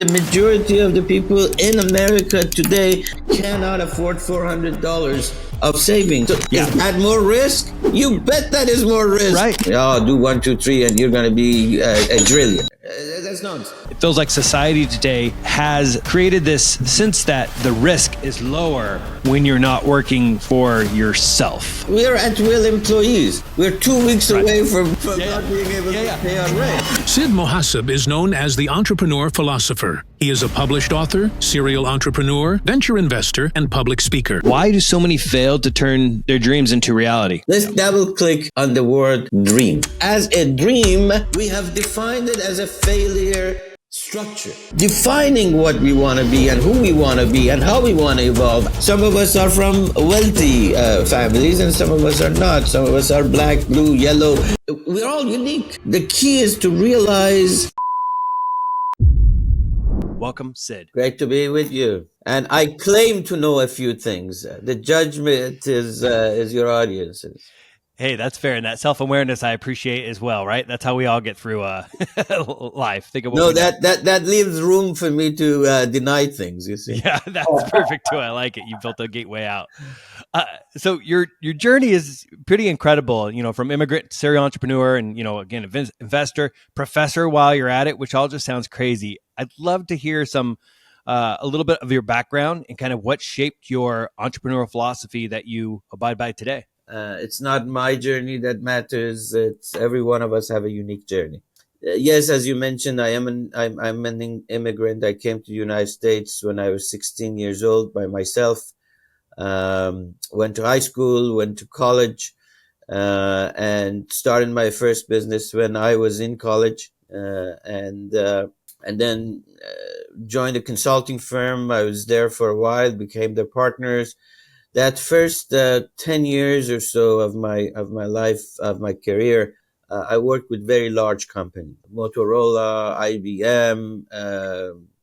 The majority of the people in America today cannot afford $400 of savings. So is that more risk? You bet that is more risk. Right. Oh, do 1, 2, 3, and you're going to be a trillion. That's nonsense. It feels like society today has created this sense that the risk is lower when you're not working for yourself. We are at-will employees. We're 2 weeks away from not being able to pay our rent. Sid Mohasseb is known as the Entrepreneur Philosopher. He is a published author, serial entrepreneur, venture investor, and public speaker. Why do so many fail to turn their dreams into reality? Let's double click on the word dream. As a dream, we have defined it as a failure structure. Defining what we want to be and who we want to be and how we want to evolve. Some of us are from wealthy families and some of us are not. Some of us are black, blue, yellow. We're all unique. The key is to realize. Welcome, Sid. Great to be with you. And I claim to know a few things. The judgment is your audience's. Hey, that's fair. And that self-awareness I appreciate as well, right? That's how we all get through life. Think of what that leaves room for me to deny things, you see. Yeah, that's perfect too. I like it. You built a gateway out. So your journey is pretty incredible, from immigrant to serial entrepreneur and, again, investor, professor while you're at it, which all just sounds crazy. I'd love to hear a little bit of your background and kind of what shaped your entrepreneurial philosophy that you abide by today. It's not my journey that matters. It's every one of us have a unique journey. Yes, as you mentioned, I'm an immigrant. I came to the United States when I was 16 years old by myself. Went to high school, went to college, and started my first business when I was in college. And then joined a consulting firm. I was there for a while, became their partners. That first 10 years or so of my life, of my career, I worked with very large companies, Motorola, IBM,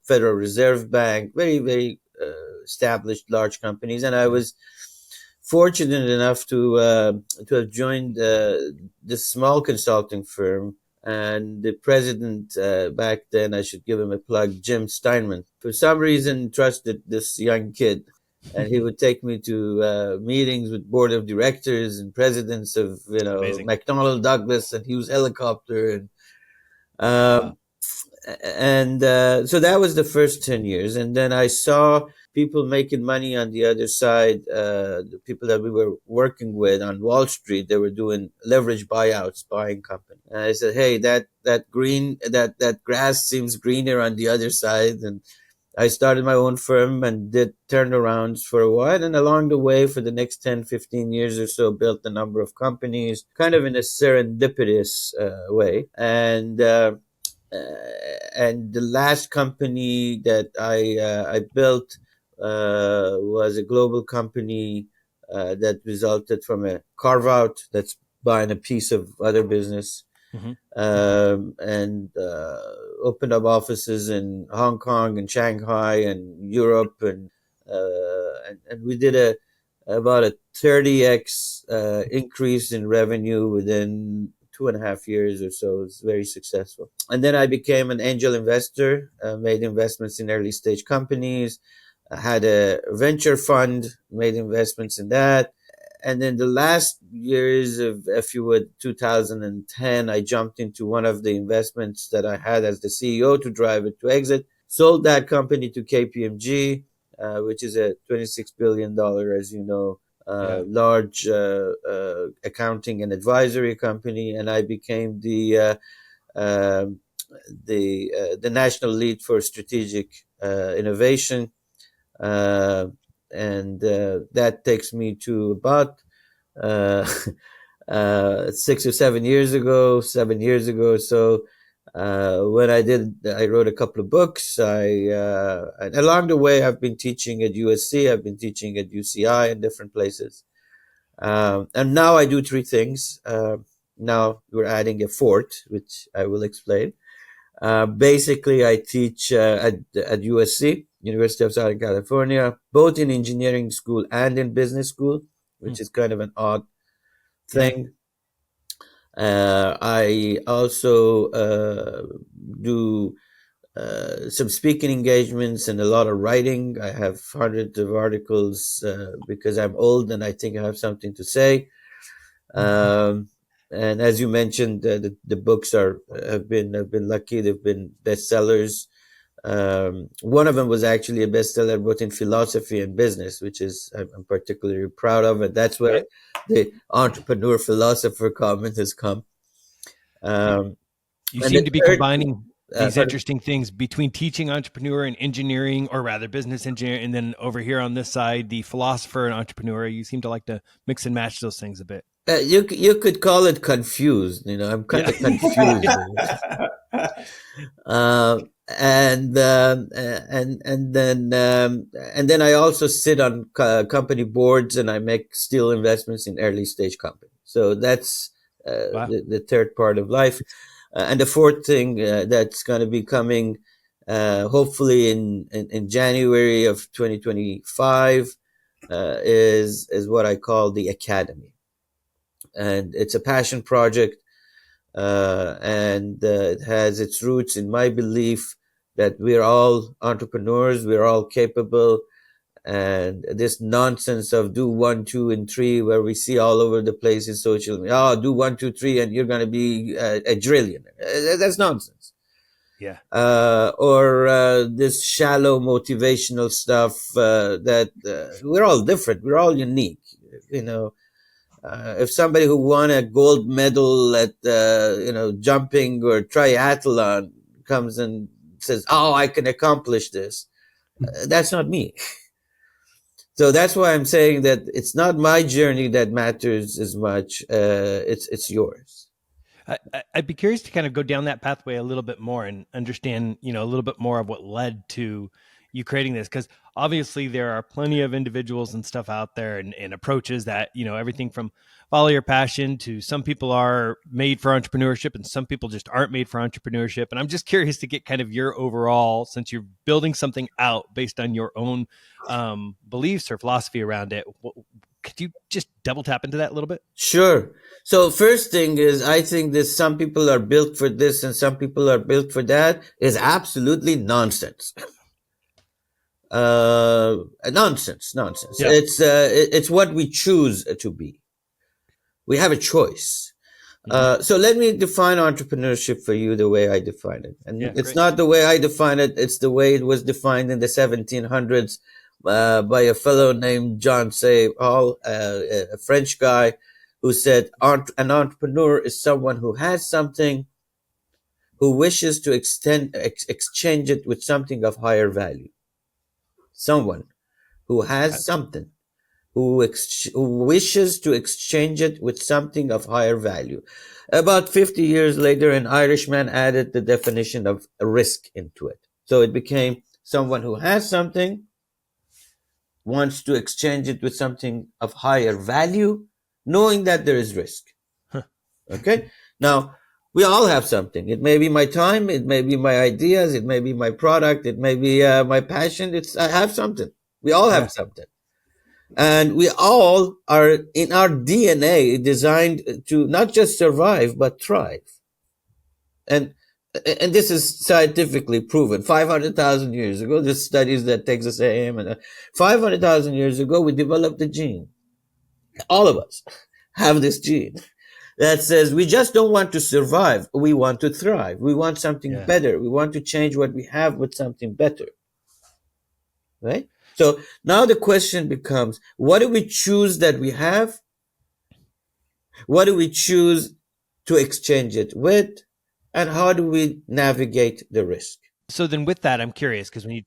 Federal Reserve Bank, very, very established large companies. And I was fortunate enough to have joined this small consulting firm. And the president back then, I should give him a plug, Jim Steinman, for some reason trusted this young kid. And he would take me to meetings with board of directors and presidents of, McDonnell Douglas and Hughes Helicopter. So that was the first 10 years. And then I saw people making money on the other side, the people that we were working with on Wall Street. They were doing leverage buyouts, buying companies. And I said, hey, that grass seems greener on the other side. And I started my own firm and did turnarounds for a while. And along the way, for the next 10, 15 years or so, built a number of companies, kind of in a serendipitous way. And the last company that I built was a global company that resulted from a carve-out that's buying a piece of other business. And opened up offices in Hong Kong and Shanghai and Europe, and we did about a 30x increase in revenue within 2.5 years or so. It's very successful. And then I became an angel investor, made investments in early stage companies, had a venture fund, made investments in that. And then the last years of, if you would, 2010, I jumped into one of the investments that I had as the CEO to drive it to exit, sold that company to KPMG, which is a $26 billion, as you know, large accounting and advisory company. And I became the national lead for strategic innovation. And that takes me to about 6 or 7 years ago. So when I wrote a couple of books. And along the way, I've been teaching at USC. I've been teaching at UCI and different places. And now I do three things. Now we're adding a fourth, which I will explain. Basically, I teach at USC, University of Southern California, both in engineering school and in business school, which is kind of an odd thing. I also do some speaking engagements and a lot of writing. I have hundreds of articles because I'm old and I think I have something to say. Um, and as you mentioned, the books have been lucky. They've been bestsellers. One of them was actually a bestseller both in philosophy and business, which is I'm particularly proud of, and that's where Okay. the entrepreneur philosopher comment has come. Um, You and seem the to be third, combining these pardon? interesting things between teaching entrepreneur and engineering, or rather business engineer, and then over here on this side, the philosopher and entrepreneur. You seem to like to mix and match those things a bit. You could call it confused. I'm kind Yeah. of confused. And then I also sit on company boards and I make still investments in early stage companies. So that's Wow. the third part of life. And the fourth thing that's going to be coming hopefully in January of 2025 is what I call the Academy. And it's a passion project, and it has its roots in my belief that we're all entrepreneurs, we're all capable, and this nonsense of do one, two, and three, where we see all over the place in social media, oh, do one, two, three, and you're going to be a trillionaire. That's nonsense. Yeah. Or this shallow motivational stuff that we're all different, we're all unique, you know. If somebody who won a gold medal at jumping or triathlon comes and says, "Oh, I can accomplish this," that's not me. So that's why I'm saying that it's not my journey that matters as much. It's yours. I'd be curious to kind of go down that pathway a little bit more and understand, a little bit more of what led to you creating this. Because obviously there are plenty of individuals and stuff out there and approaches that, everything from follow your passion to some people are made for entrepreneurship and some people just aren't made for entrepreneurship. And I'm just curious to get kind of your overall, since you're building something out based on your own beliefs or philosophy around it. Could you just double tap into that a little bit? Sure. So first thing is, I think that some people are built for this and some people are built for that is absolutely nonsense. Nonsense. Yeah. It's what we choose to be. We have a choice. So let me define entrepreneurship for you the way I define it. And Yeah, it's great. not the way I define it. It's the way it was defined in the 1700s by a fellow named John Say Hall, a French guy who said an entrepreneur is someone who has something, who wishes to exchange it with something of higher value. Someone who has something, who wishes to exchange it with something of higher value. About 50 years later, an Irishman added the definition of a risk into it. So it became someone who has something, wants to exchange it with something of higher value, knowing that there is risk. Okay? Now, we all have something. It may be my time, it may be my ideas, it may be my product, it may be my passion. I have something. We all have something. And we all are in our DNA designed to not just survive, but thrive. And this is scientifically proven. 500,000 years ago, there's studies that Texas A&M, and 500,000 years ago, we developed a gene. All of us have this gene that says we just don't want to survive. We want to thrive. We want something better. We want to change what we have with something better. Right? So now the question becomes, what do we choose that we have? What do we choose to exchange it with? And how do we navigate the risk? So then with that, I'm curious, because when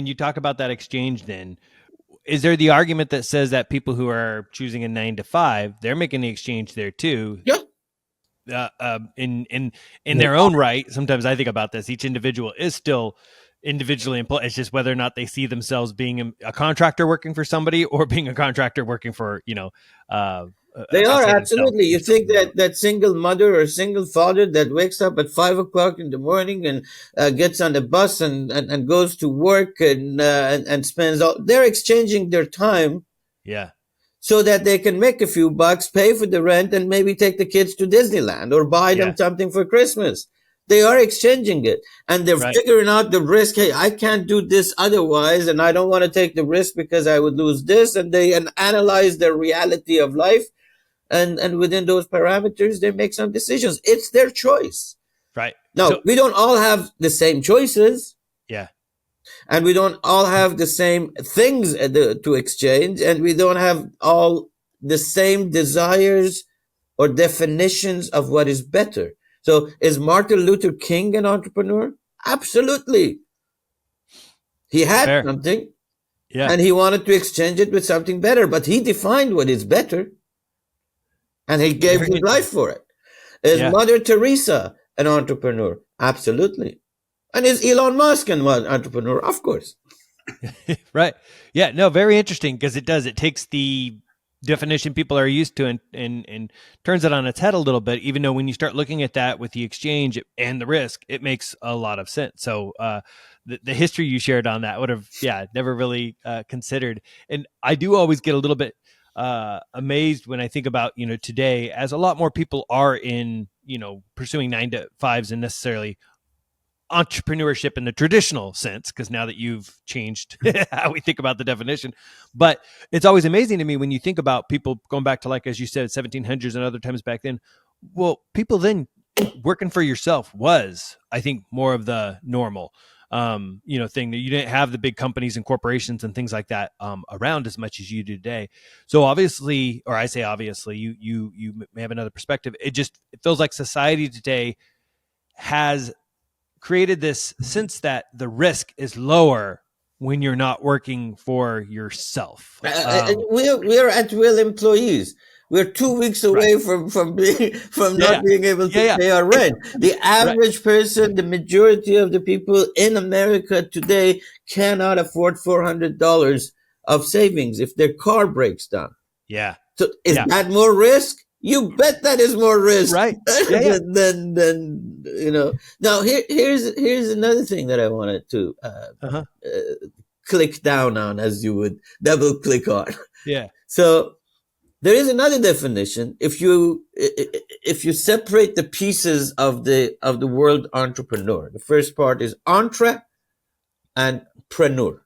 you talk about that exchange, then is there the argument that says that people who are choosing a 9 to 5, they're making the exchange there too? Yeah. In their own right. Sometimes I think about this. Each individual is still individually employed. It's just whether or not they see themselves being a contractor working for somebody or being a contractor working for, they are absolutely. You think that single mother or single father that wakes up at 5 o'clock in the morning and gets on the bus and goes to work and spends they're exchanging their time. Yeah. So that they can make a few bucks, pay for the rent, and maybe take the kids to Disneyland or buy them something for Christmas. They are exchanging it, and they're Right. figuring out the risk. Hey, I can't do this otherwise, and I don't want to take the risk because I would lose this. And they analyze the reality of life, and within those parameters, they make some decisions. It's their choice. Right. Now, So we don't all have the same choices, yeah. and we don't all have the same things to exchange, and we don't have all the same desires or definitions of what is better. So is Martin Luther King an entrepreneur? Absolutely. He had Fair. something Yeah. and he wanted to exchange it with something better, but he defined what is better and he gave Very his life for it. Is Yeah. Mother Teresa an entrepreneur? Absolutely. And is Elon Musk an entrepreneur? Of course. Right. Yeah. No, very interesting, because it takes the definition people are used to and turns it on its head a little bit, even though when you start looking at that with the exchange and the risk, it makes a lot of sense. So the history you shared on that would have, never really considered. And I do always get a little bit amazed when I think about, today, as a lot more people are in, pursuing 9 to 5s and necessarily entrepreneurship in the traditional sense, because now that you've changed how we think about the definition. But it's always amazing to me when you think about people going back to, like, as you said, 1700s and other times back then. Well, people then working for yourself was, I think, more of the normal thing, that you didn't have the big companies and corporations and things like that around as much as you do today. So obviously, or I say obviously, you may have another perspective. It feels like society today has created this sense that the risk is lower when you're not working for yourself. We're at will employees. We're 2 weeks away Right. from not being able to pay our rent. The average person, the majority of the people in America today cannot afford $400 of savings if their car breaks down. Yeah. So is that more risk? You bet that is more risk. Right. than Now here's another thing that I wanted to click down on, as you would double click on. Yeah. So there is another definition. If you separate the pieces of the word entrepreneur, the first part is entre and preneur.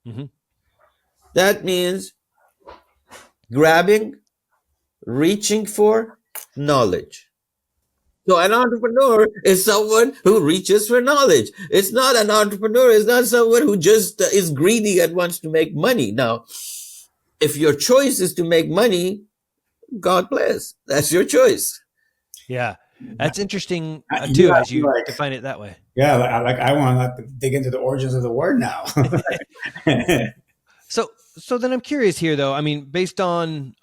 Mm-hmm. That means grabbing, reaching for knowledge. So an entrepreneur is someone who reaches for knowledge. It's not an entrepreneur. It's not someone who just is greedy and wants to make money. Now, if your choice is to make money, God bless. That's your choice. Yeah. That's interesting too, as you define it that way. Yeah. I want to dig into the origins of the word now. So then I'm curious here, though. I mean, based on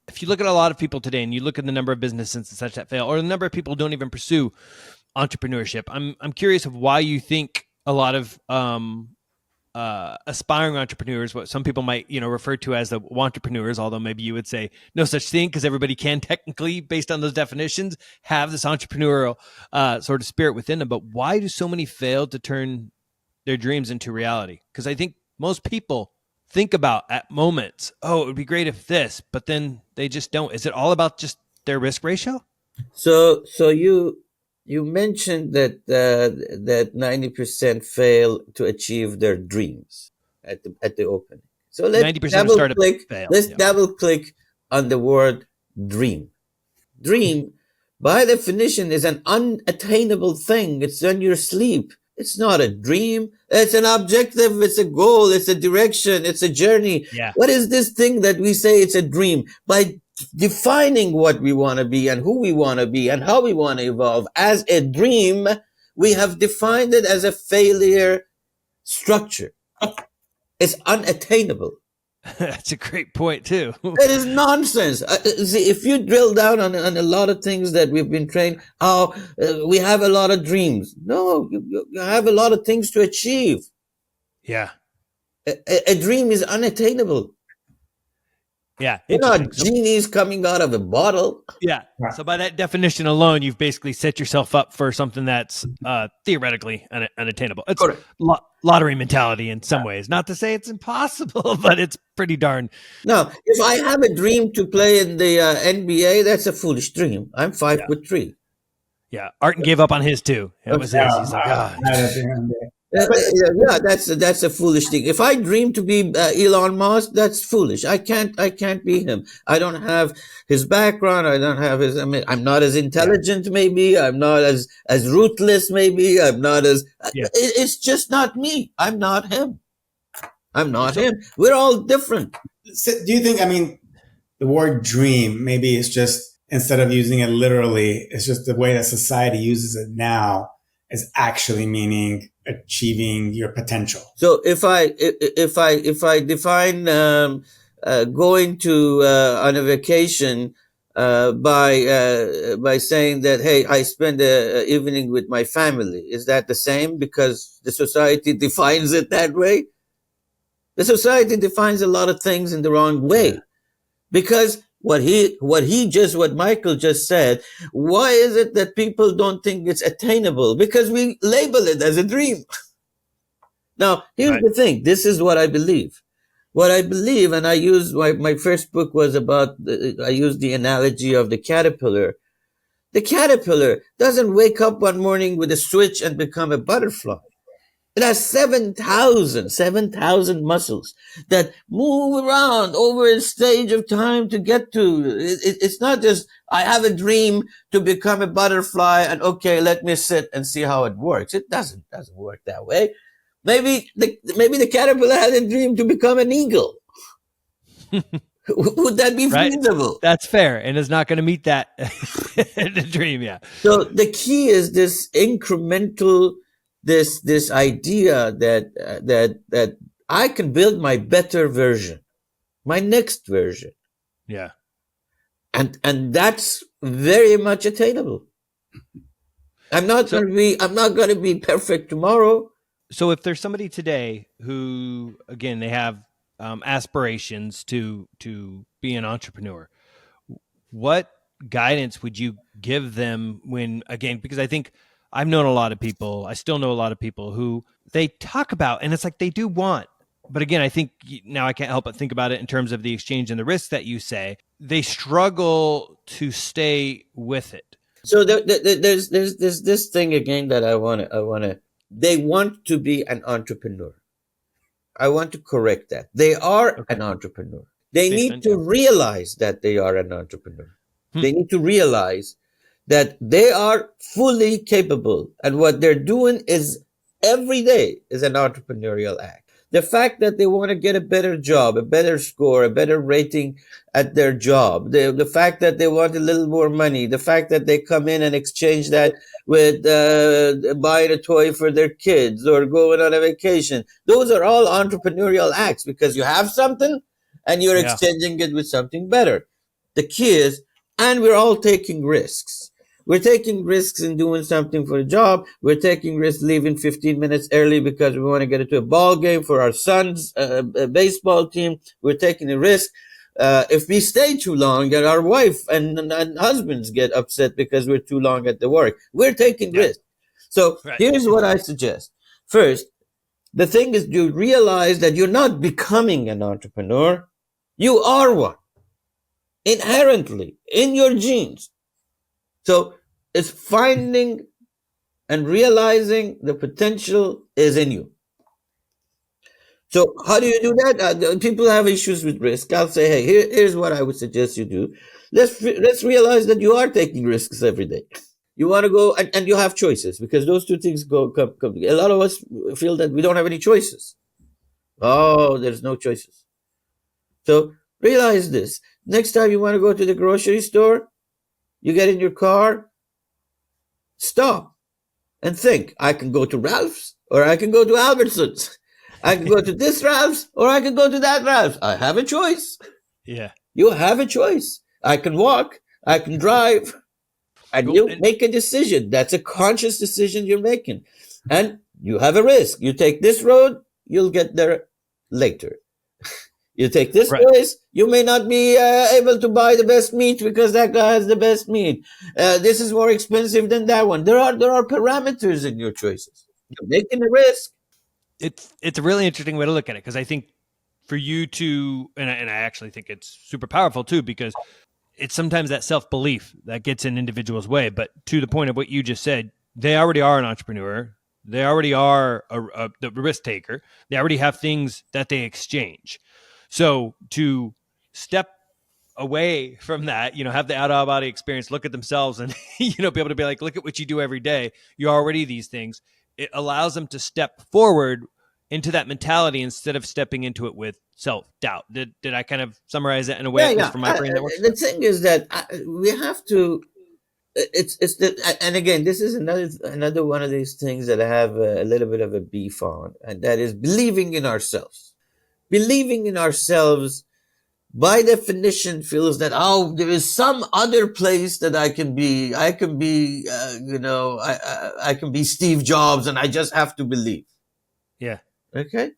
if you look at a lot of people today, and you look at the number of businesses and such that fail, or the number of people who don't even pursue entrepreneurship, I'm curious of why you think a lot of aspiring entrepreneurs, what some people might refer to as the wantrepreneurs, although maybe you would say no such thing, because everybody can technically, based on those definitions, have this entrepreneurial sort of spirit within them. But why do so many fail to turn their dreams into reality? Because I think most people think about at moments, oh, it would be great if this, but then they just don't. Is it all about just their risk ratio? So you mentioned that 90% fail to achieve their dreams at the opening. So let's 90% of startups fail. Let's double click on the word dream. Dream, by definition, is an unattainable thing. It's on your sleep. It's not a dream. It's an objective. It's a goal. It's a direction. It's a journey. Yeah. What is this thing that we say it's a dream? By defining what we want to be and who we want to be and how we want to evolve as a dream, we have defined it as a failure structure. It's unattainable. That's a great point too. It is nonsense. See, if you drill down on a lot of things that we've been trained, we have a lot of dreams. No, you have a lot of things to achieve. Yeah. A dream is unattainable. Yeah. You're not genies coming out of a bottle. Yeah. So by that definition alone, you've basically set yourself up for something that's theoretically unattainable. It's lottery mentality in some ways. Not to say it's impossible, but it's pretty darn. No, if I have a dream to play in the NBA, that's a foolish dream. I'm 5'3". Yeah. Artin gave up on his too. That was his. He's like, Not at the end of the day. But Yeah, that's a foolish thing. If I dream to be Elon Musk, that's foolish. I can't be him. I don't have his background. I don't have his. I mean, I'm not as yeah. intelligent. Maybe I'm not as ruthless. Maybe I'm not as. Yeah. It's just not me. I'm not him. I'm not So, him. We're all different. do you think, I mean, the word dream, maybe it's just, instead of using it literally, it's just the way that society uses it now is actually meaning achieving your potential. So if I define going to on a vacation by saying that, hey, I spend a evening with my family, is that the same because the society defines it that way? The society defines a lot of things in the wrong way. yeah. Because what Michael just said, why is it that people don't think it's attainable? Because we label it as a dream. Now, here's Right. the thing. This is what I believe. What I believe, and I use my first book was about, I used the analogy of the caterpillar. The caterpillar doesn't wake up one morning with a switch and become a butterfly. It has 7,000 muscles that move around over a stage of time to get to. It's not just, I have a dream to become a butterfly and okay, let me sit and see how it works. It doesn't work that way. Maybe the caterpillar had a dream to become an eagle. Would that be Right. feasible? That's fair. And it's not going to meet that the dream. Yeah. So the key is this incremental, this idea that I can build my better version, my next version, Yeah. and that's very much attainable. I'm not So- going to be perfect tomorrow. So if there's somebody today who, again, they have aspirations to be an entrepreneur, what guidance would you give them when, again, because I think I've known a lot of people, I still know a lot of people who they talk about, and it's like they do want, but again, I think now I can't help but think about it in terms of the exchange and the risks that you say, they struggle to stay with it. So there's this thing again that I want to. They want to be an entrepreneur. I want to correct that. They are an entrepreneur. They Makes need sense, to yeah. realize that they are an entrepreneur. They need to realize that they are fully capable, and what they're doing is every day is an entrepreneurial act. The fact that they want to get a better job, a better score, a better rating at their job, the fact that they want a little more money, the fact that they come in and exchange that with buying a toy for their kids or going on a vacation, those are all entrepreneurial acts because you have something and you're Yeah. exchanging it with something better. The key is, and we're all taking risks. We're taking risks in doing something for a job. We're taking risks leaving 15 minutes early because we want to get into a ball game for our son's baseball team. We're taking a risk. If we stay too long, and our wife and husbands get upset because we're too long at the work. We're taking risks. So Right. here's what I suggest. First, the thing is you realize that you're not becoming an entrepreneur. You are one. Inherently, in your genes. So it's finding and realizing the potential is in you. So how do you do that? People have issues with risk. I'll say, hey, here's what I would suggest you do. Let's realize that you are taking risks every day. You want to go and you have choices because those two things come together. A lot of us feel that we don't have any choices. Oh, there's no choices. So realize this. Next time you want to go to the grocery store, you get in your car, stop and think, I can go to Ralph's or I can go to Albertsons. I can go to this Ralph's or I can go to that Ralph's. I have a choice. Yeah. You have a choice. I can walk, I can drive, and you make a decision. That's a conscious decision you're making. And you have a risk. You take this road, you'll get there later. You take this place, you may not be able to buy the best meat because that guy has the best meat. This is more expensive than that one. There are parameters in your choices. You're making a risk. It's a really interesting way to look at it because I think for you to, and I actually think it's super powerful too, because it's sometimes that self-belief that gets in individuals' way. But to the point of what you just said, they already are an entrepreneur. They already are the risk taker. They already have things that they exchange. So to step away from that, have the out of body experience, look at themselves and, be able to be like, look at what you do every day. You're already these things. It allows them to step forward into that mentality instead of stepping into it with self-doubt. Did I kind of summarize that in a way, Yeah, at least yeah. for my brain, that works? The thing is that we have to. It's the, and again, this is another one of these things that I have a little bit of a beef on, and that is believing in ourselves. Believing in ourselves, by definition, feels that, oh, there is some other place that I can be. I can be, I can be Steve Jobs, and I just have to believe. Yeah. Okay.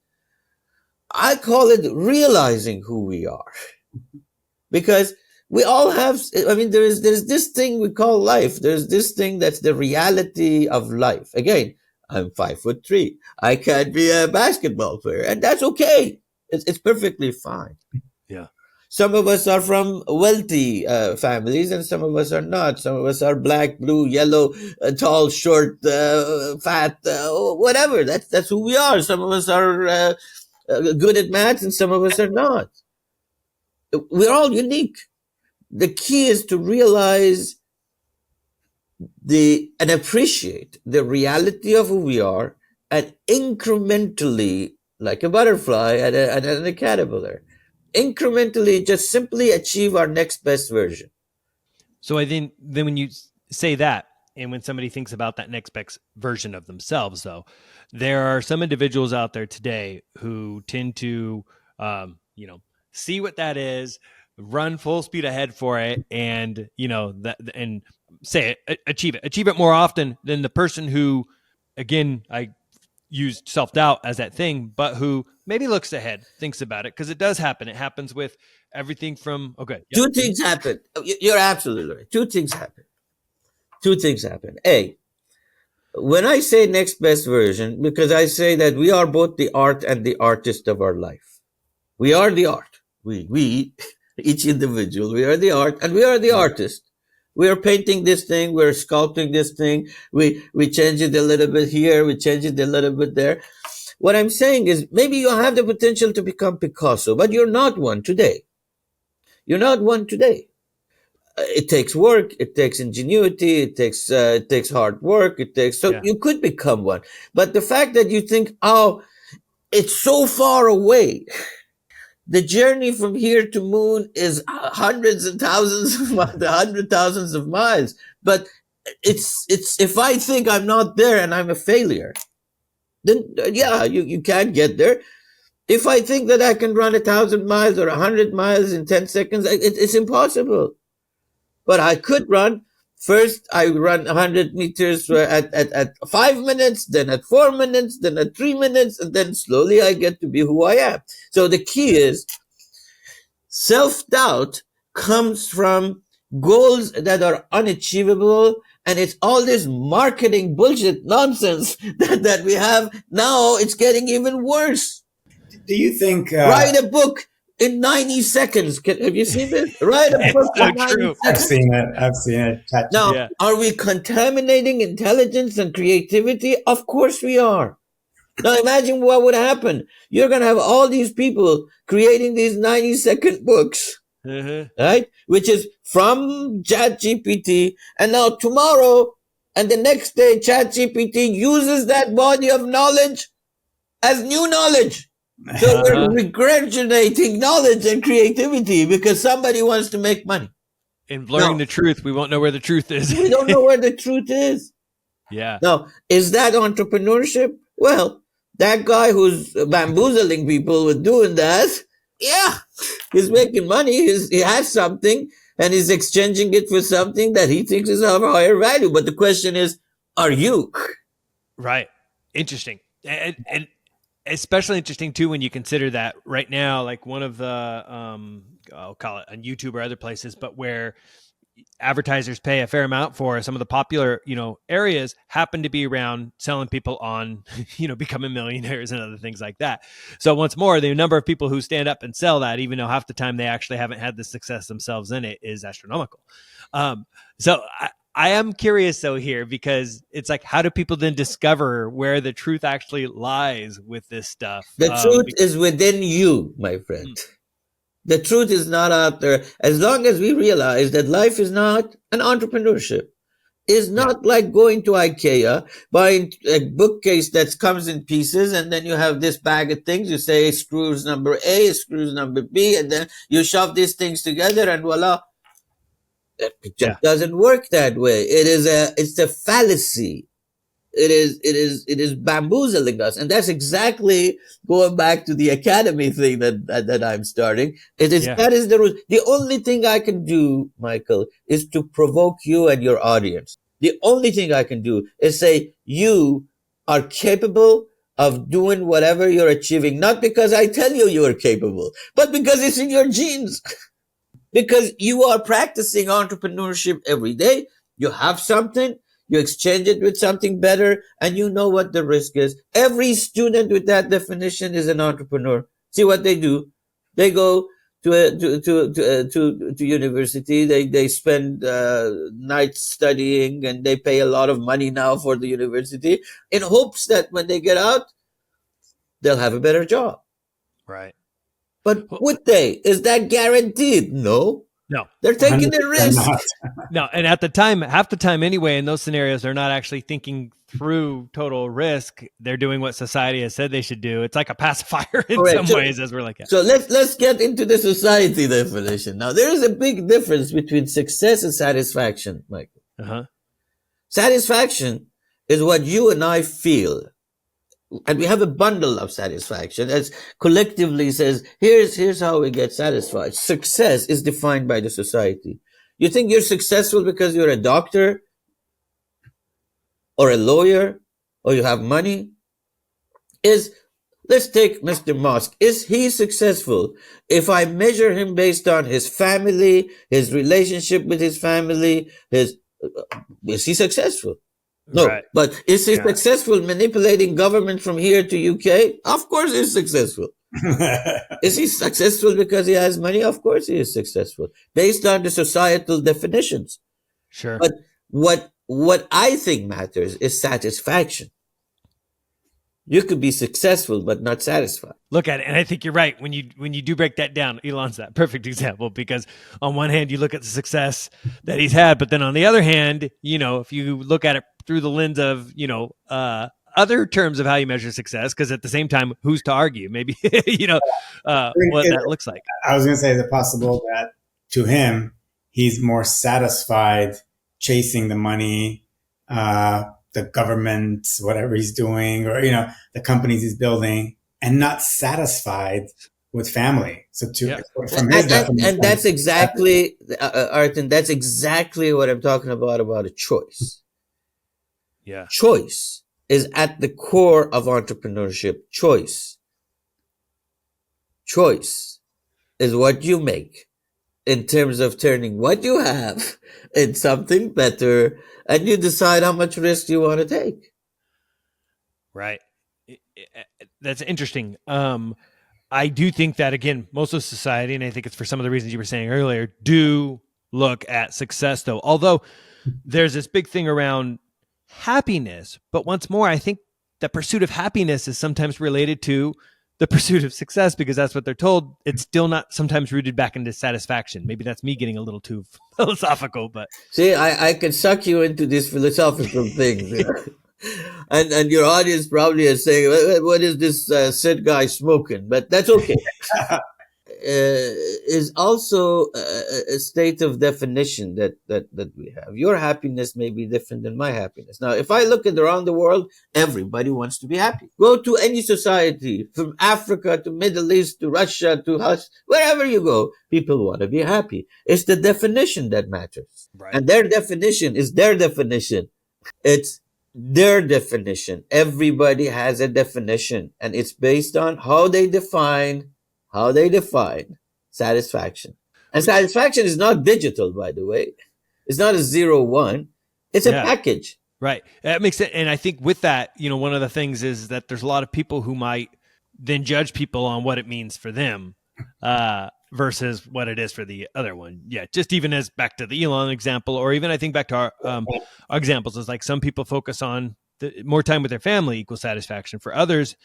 I call it realizing who we are, because we all have. I mean, there's this thing we call life. There's this thing that's the reality of life. Again, I'm 5'3". I can't be a basketball player, and that's okay. It's perfectly fine. Yeah. Some of us are from wealthy families, and some of us are not. Some of us are black, blue, yellow, tall, short, fat, whatever. That's who we are. Some of us are good at math, and some of us are not. We're all unique. The key is to realize and appreciate the reality of who we are, and incrementally, like a butterfly and a caterpillar, incrementally just simply achieve our next best version. So I think then when you say that, and when somebody thinks about that next best version of themselves, though, there are some individuals out there today who tend to, see what that is, run full speed ahead for it, and and say it, achieve it more often than the person who, again, I used self-doubt as that thing, but who maybe looks ahead, thinks about it, because it does happen. It happens with everything from, okay. Yep. Two things happen. You're absolutely right. Two things happen. A, when I say next best version, because I say that we are both the art and the artist of our life. We are the art. We, each individual, we are the art and we are the artist. We are painting this thing. We're sculpting this thing. We change it a little bit here. We change it a little bit there. What I'm saying is, maybe you have the potential to become Picasso, but you're not one today. You're not one today. It takes work. It takes ingenuity. It takes hard work. You could become one. But the fact that you think, oh, it's so far away. The journey from here to moon is hundreds and thousands of miles, 100,000s of miles. But it's if I think I'm not there and I'm a failure, then you can't get there. If I think that I can run 1,000 miles or 100 miles in 10 seconds, it's impossible. But I could run. First, I run 100 meters at 5 minutes, then at 4 minutes, then at 3 minutes, and then slowly I get to be who I am. So the key is, self-doubt comes from goals that are unachievable, and it's all this marketing bullshit nonsense that we have now. It's getting even worse. Do you think... Write a book in 90 seconds. Have you seen this? Write a book in 90 seconds. I've seen it. Now, are we contaminating intelligence and creativity? Of course we are. Now imagine what would happen. You're going to have all these people creating these 90-second books, right? Which is from ChatGPT. And now tomorrow and the next day, ChatGPT uses that body of knowledge as new knowledge. So we're regurgitating knowledge and creativity because somebody wants to make money. In blurring the truth, we won't know where the truth is. We don't know where the truth is. Yeah. Now, is that entrepreneurship? Well, that guy who's bamboozling people with doing that, he's making money. He has something and he's exchanging it for something that he thinks is of higher value. But the question is, are you? Right. Interesting. And especially interesting too when you consider that right now, like one of the I'll call it on YouTube or other places, but where advertisers pay a fair amount for, some of the popular, areas happen to be around selling people on, becoming millionaires and other things like that. So once more, the number of people who stand up and sell that, even though half the time they actually haven't had the success themselves in it, is astronomical. So I am curious though here, because it's like, how do people then discover where the truth actually lies with this stuff? The truth is within you, my friend. The truth is not out there. As long as we realize that life is not an entrepreneurship, is not like going to IKEA, buying a bookcase that comes in pieces, and then you have this bag of things. You say screws number A, screws number B, and then you shove these things together, and voila. It just doesn't work that way. It's a fallacy. It is bamboozling us, and that's exactly going back to the academy thing that I'm starting. That is the rule. The only thing I can do, Michael, is to provoke you and your audience. The only thing I can do is say you are capable of doing whatever you're achieving, not because I tell you you are capable, but because it's in your genes. Because you are practicing entrepreneurship every day. You have something. You exchange it with something better, and you know what the risk is. Every student with that definition is an entrepreneur. See what they do? They go to university. They spend nights studying, and they pay a lot of money now for the university in hopes that when they get out, they'll have a better job. Right. But would they? Is that guaranteed? No. No. They're taking a risk. No, and at the time, half the time anyway, in those scenarios, they're not actually thinking through total risk. They're doing what society has said they should do. It's like a pacifier in some ways, as we're like. So let's get into the society definition. Now, there is a big difference between success and satisfaction, Michael. Satisfaction is what you and I feel. And we have a bundle of satisfaction as collectively says, here's how we get satisfied. Success is defined by the society. You think you're successful because you're a doctor or a lawyer or you have money? Let's take Mr. Musk. Is he successful? If I measure him based on his family, his relationship with his family, is he successful? No, right. But is he successful manipulating government from here to UK? Of course he's successful. Is he successful because he has money? Of course he is successful. Based on the societal definitions. Sure. But what I think matters is satisfaction. You could be successful but not satisfied. Look at it, and I think you're right. When you do break that down, Elon's that perfect example, because on one hand, you look at the success that he's had, but then on the other hand, if you look at it through the lens of, other terms of how you measure success, because at the same time, who's to argue? Maybe, what that looks like. I was going to say, is it possible that to him, he's more satisfied chasing the money, the government, whatever he's doing, or, the companies he's building, and not satisfied with family. So from his definition. And that's exactly, Artin, that's exactly what I'm talking about a choice. Yeah. Choice is at the core of entrepreneurship. Choice is what you make in terms of turning what you have into something better, and you decide how much risk you want to take. Right. That's interesting. I do think that, again, most of society, and I think it's for some of the reasons you were saying earlier, do look at success, though. Although there's this big thing around happiness. But once more, I think the pursuit of happiness is sometimes related to the pursuit of success, because that's what they're told. It's still not sometimes rooted back into satisfaction. Maybe that's me getting a little too philosophical, but see, I can suck you into these philosophical things. And your audience probably is saying, what is this Sid guy smoking? But that's okay. Is also a state of definition that we have. Your happiness may be different than my happiness. Now, if I look at around the world, everybody wants to be happy. Go to any society, from Africa to Middle East to Russia to us, wherever you go, people want to be happy. It's the definition that matters. Right. And their definition is their definition. It's their definition. Everybody has a definition, and it's based on how they define satisfaction. And satisfaction is not digital, by the way. It's not a 0-1. It's a Yeah. package. Right. That makes it. And I think with that, one of the things is that there's a lot of people who might then judge people on what it means for them versus what it is for the other one. Yeah. Just even as back to the Elon example, or even I think back to our examples, is like some people focus on more time with their family equals satisfaction. For others,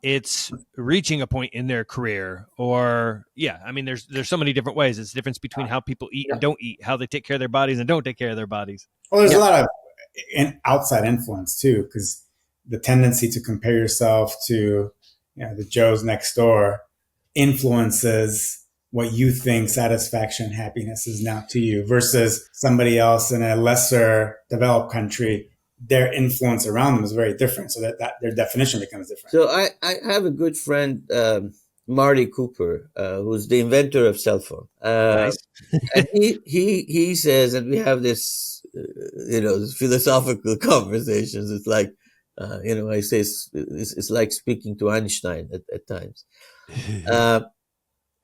it's reaching a point in their career, or there's so many different ways. It's the difference between how people eat and don't eat, how they take care of their bodies and don't take care of their bodies. Well, there's a lot of outside influence too, because the tendency to compare yourself to the Joes next door influences what you think satisfaction, happiness is now to you, versus somebody else in a lesser developed country. Their influence around them is very different, so that their definition becomes different. So I have a good friend, Marty Cooper, who's the inventor of cell phone. Nice. And he says, and we have this, philosophical conversations. It's like, I say it's like speaking to Einstein at times.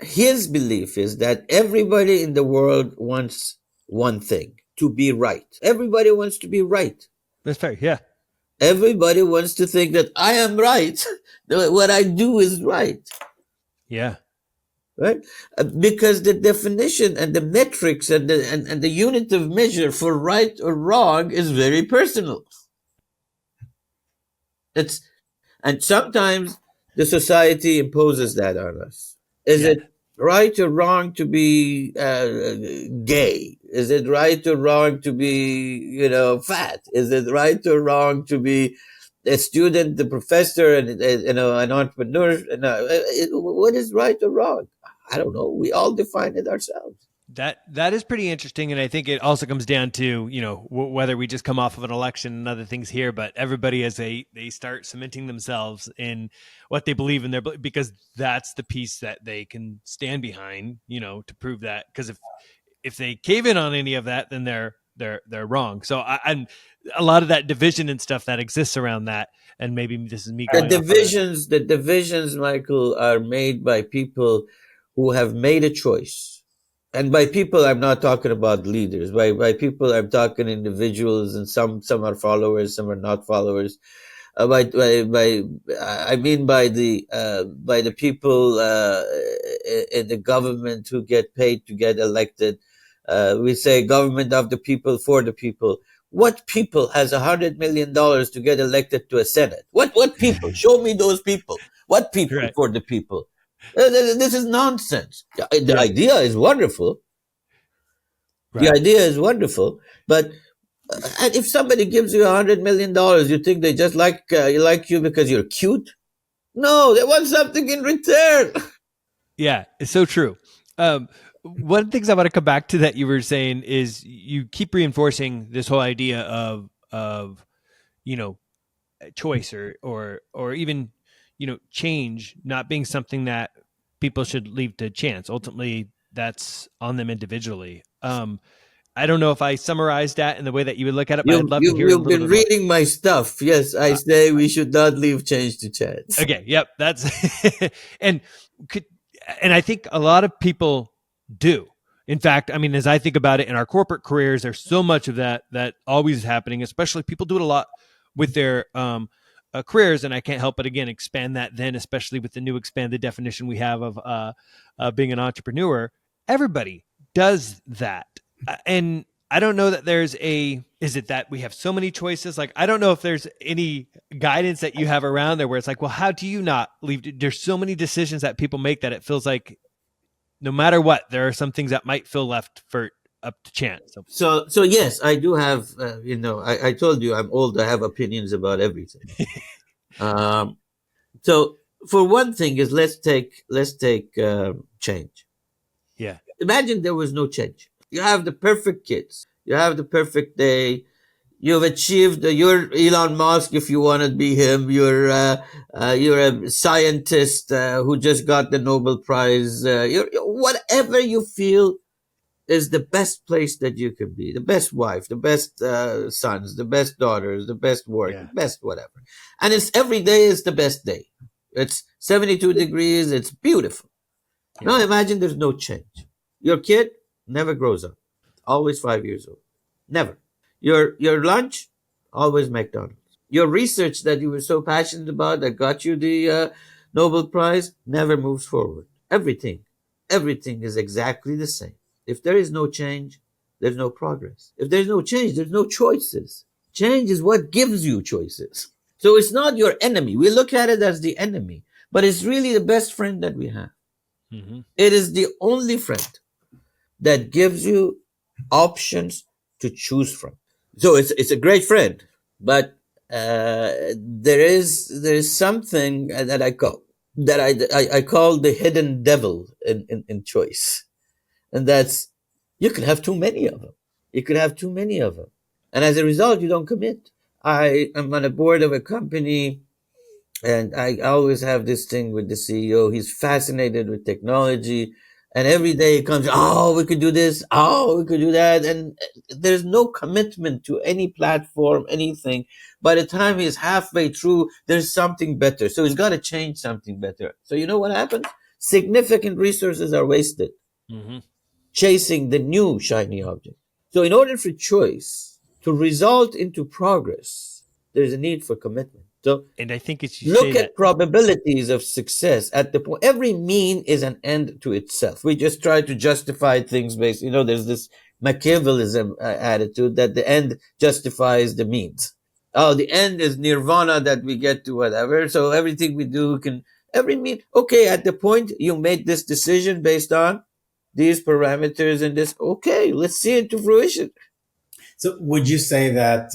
His belief is that everybody in the world wants one thing: to be right. Everybody wants to be right. That's fair. Yeah. Everybody wants to think that I am right. What I do is right. Yeah. Right? Because the definition and the metrics and the unit of measure for right or wrong is very personal. And sometimes the society imposes that on us. Is it right or wrong to be gay? Is it right or wrong to be, fat? Is it right or wrong to be a student, a professor, and an entrepreneur? What is right or wrong? I don't know. We all define it ourselves. That is pretty interesting, and I think it also comes down to whether we just come off of an election and other things here, but everybody as they start cementing themselves in what they believe in because that's the piece that they can stand behind, to prove that. Because if they cave in on any of that, then they're wrong. So I'm a lot of that division and stuff that exists around that, and maybe this is me. The divisions, Michael, are made by people who have made a choice. And by people, I'm not talking about leaders. By people, I'm talking individuals, and some are followers, some are not followers. I mean by the people in the government who get paid to get elected. We say government of the people, for the people. What people has $100 million to get elected to a Senate? What people? Show me those people. What people for the people? This is nonsense. The idea is wonderful. Right. The idea is wonderful, but if somebody gives you $100 million, you think they just like you because you're cute? No, they want something in return. Yeah, it's so true. One of the things I want to come back to that you were saying is you keep reinforcing this whole idea of choice or even change not being something that people should leave to chance. Ultimately, that's on them individually. I don't know if I summarized that in the way that you would look at it, but I'd love to hear a little bit more. You've been reading my stuff. Yes, I say we should not leave change to chance. Okay, yep, that's and I think a lot of people do. In fact, I mean, as I think about it in our corporate careers, there's so much of that always is happening, especially people do it a lot with their careers, and I can't help but again expand that then, especially with the new expanded definition we have of being an entrepreneur. Everybody does that. And I don't know that is it that we have so many choices? Like, I don't know if there's any guidance that you have around there where it's like, well, how do you not leave? There's so many decisions that people make that it feels like no matter what, there are some things that might feel left up to chance. So yes, I do have, I told you I'm old. I have opinions about everything. So for one thing is let's take change. Yeah. Imagine there was no change. You have the perfect kids. You have the perfect day. You've achieved. You're Elon Musk if you want to be him. You're a scientist who just got the Nobel Prize. You're whatever you feel is the best place that you can be. The best wife, the best sons, the best daughters, the best work, the best whatever. And it's every day is the best day. It's 72 degrees. It's beautiful. Yeah. Now imagine there's no change. Your kid never grows up. always 5 years old. Never. Your lunch, always McDonald's. Your research that you were so passionate about that got you the Nobel Prize never moves forward. Everything is exactly the same. If there is no change, there's no progress. If there's no change, there's no choices. Change is what gives you choices. So it's not your enemy. We look at it as the enemy, but it's really the best friend that we have. Mm-hmm. It is the only friend that gives you options to choose from. So it's a great friend, but there is something that I call the hidden devil in choice, and that's you could have too many of them. You could have too many of them, and as a result, you don't commit. I am on a board of a company, and I always have this thing with the CEO. He's fascinated with technology. And every day it comes, oh, we could do this. Oh, we could do that. And there's no commitment to any platform, anything. By the time he's halfway through, there's something better. So he's got to change something better. So you know what happens? Significant resources are wasted Mm-hmm. chasing the new shiny object. So in order for choice to result into progress, there's a need for commitment. So And I think it's you say look that. at probabilities of success at the point. Every mean is an end to itself. We just try to justify things based, there's this Machiavellism attitude that the end justifies the means. Oh, the end is nirvana that we get to whatever. So everything we do every mean, okay, at the point you made this decision based on these parameters and this, okay, let's see it to fruition. So would you say that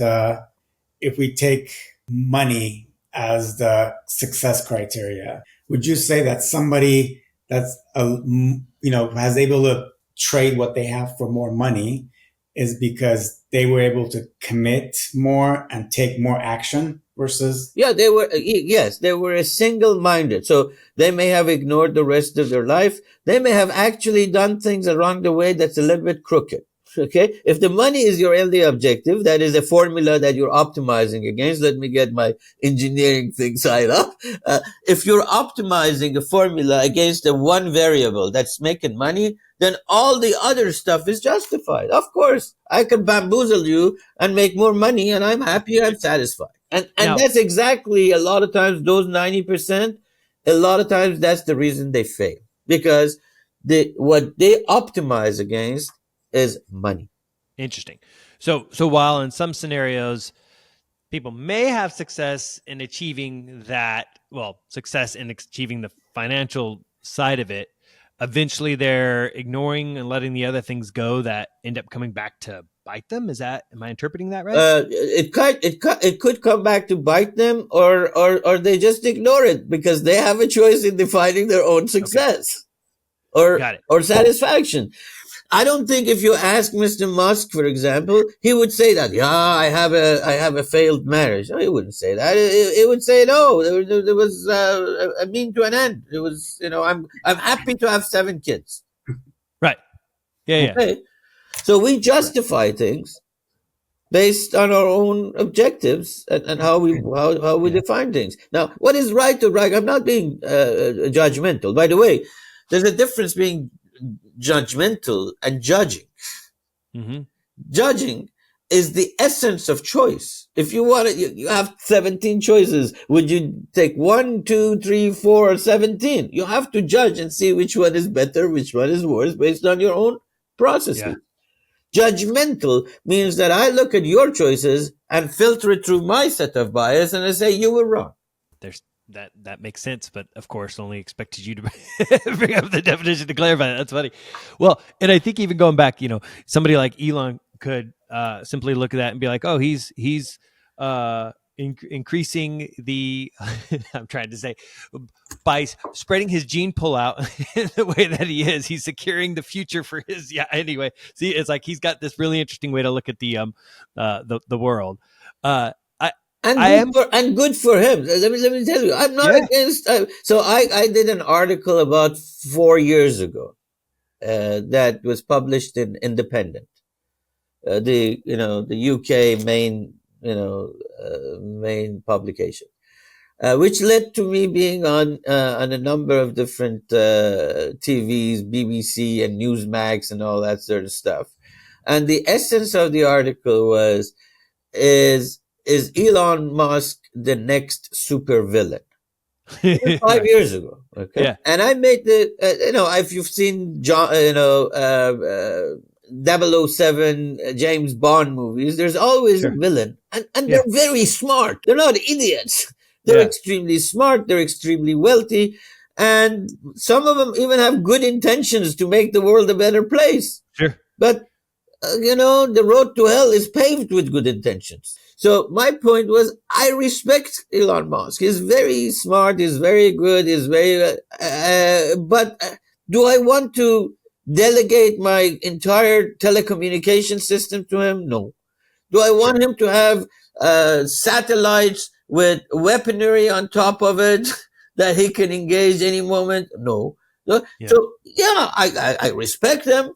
if we take money as the success criteria, would you say that somebody that's has able to trade what they have for more money is because they were able to commit more and take more action versus? Yeah, they were a single-minded. So they may have ignored the rest of their life. They may have actually done things along the way that's a little bit crooked. Okay. If the money is your only objective, that is a formula that you're optimizing against. Let me get my engineering thing side up. If you're optimizing a formula against the one variable that's making money, then all the other stuff is justified. Of course, I can bamboozle you and make more money and I'm happy, I'm satisfied. And Now, that's exactly a lot of times those 90%, a lot of times that's the reason they fail. Because what they optimize against is money. interesting. So while in some scenarios people may have success in achieving success in achieving the financial side of it, eventually they're ignoring and letting the other things go that end up coming back to bite them. Am I interpreting that right? It could come back to bite them, or they just ignore it because they have a choice in defining their own success Got it. or satisfaction. I don't think if you ask Mr. Musk, for example, he would say that, yeah, I have a failed marriage. No, he wouldn't say that. He would say, no, there was a mean to an end. It was, I'm happy to have 7 kids. Right. Yeah. Okay. So we justify things based on our own objectives and how we define things. Now, what is right or right? I'm not being judgmental. By the way, there's a difference being judgmental and judging. Mm-hmm. Judging is the essence of choice. If you want it, you have 17 choices. Would you take 1, 2, 3, 4, or 17? You have to judge and see which one is better, which one is worse, based on your own processes. Yeah. Judgmental means that I look at your choices and filter it through my set of bias, and I say you were wrong. There's that makes sense, but of course, only expected you to bring up the definition to clarify that. That's funny. Well, and I think even going back, somebody like Elon could simply look at that and be like, oh, he's increasing the I'm trying to say by spreading his gene pool out in the way that he is, he's securing the future for his anyway. See, it's like he's got this really interesting way to look at the world. And good for him. Let me tell you, I'm not against. So I did an article about 4 years ago that was published in Independent, the UK main publication, which led to me being on a number of different TVs, BBC and Newsmax and all that sort of stuff. And the essence of the article was, is Elon Musk the next super villain? It was 5 years ago. Okay. Yeah. And I made the, if you've seen John, 007 James Bond movies, there's always a Sure. villain. And Yeah. they're very smart. They're not idiots. They're Yeah. extremely smart. They're extremely wealthy. And some of them even have good intentions to make the world a better place. Sure. But the road to hell is paved with good intentions. So my point was, I respect Elon Musk. He's very smart. He's very good. He's very, but do I want to delegate my entire telecommunication system to him? No. Do I want him to have satellites with weaponry on top of it that he can engage any moment? No. So, Yeah. I respect them.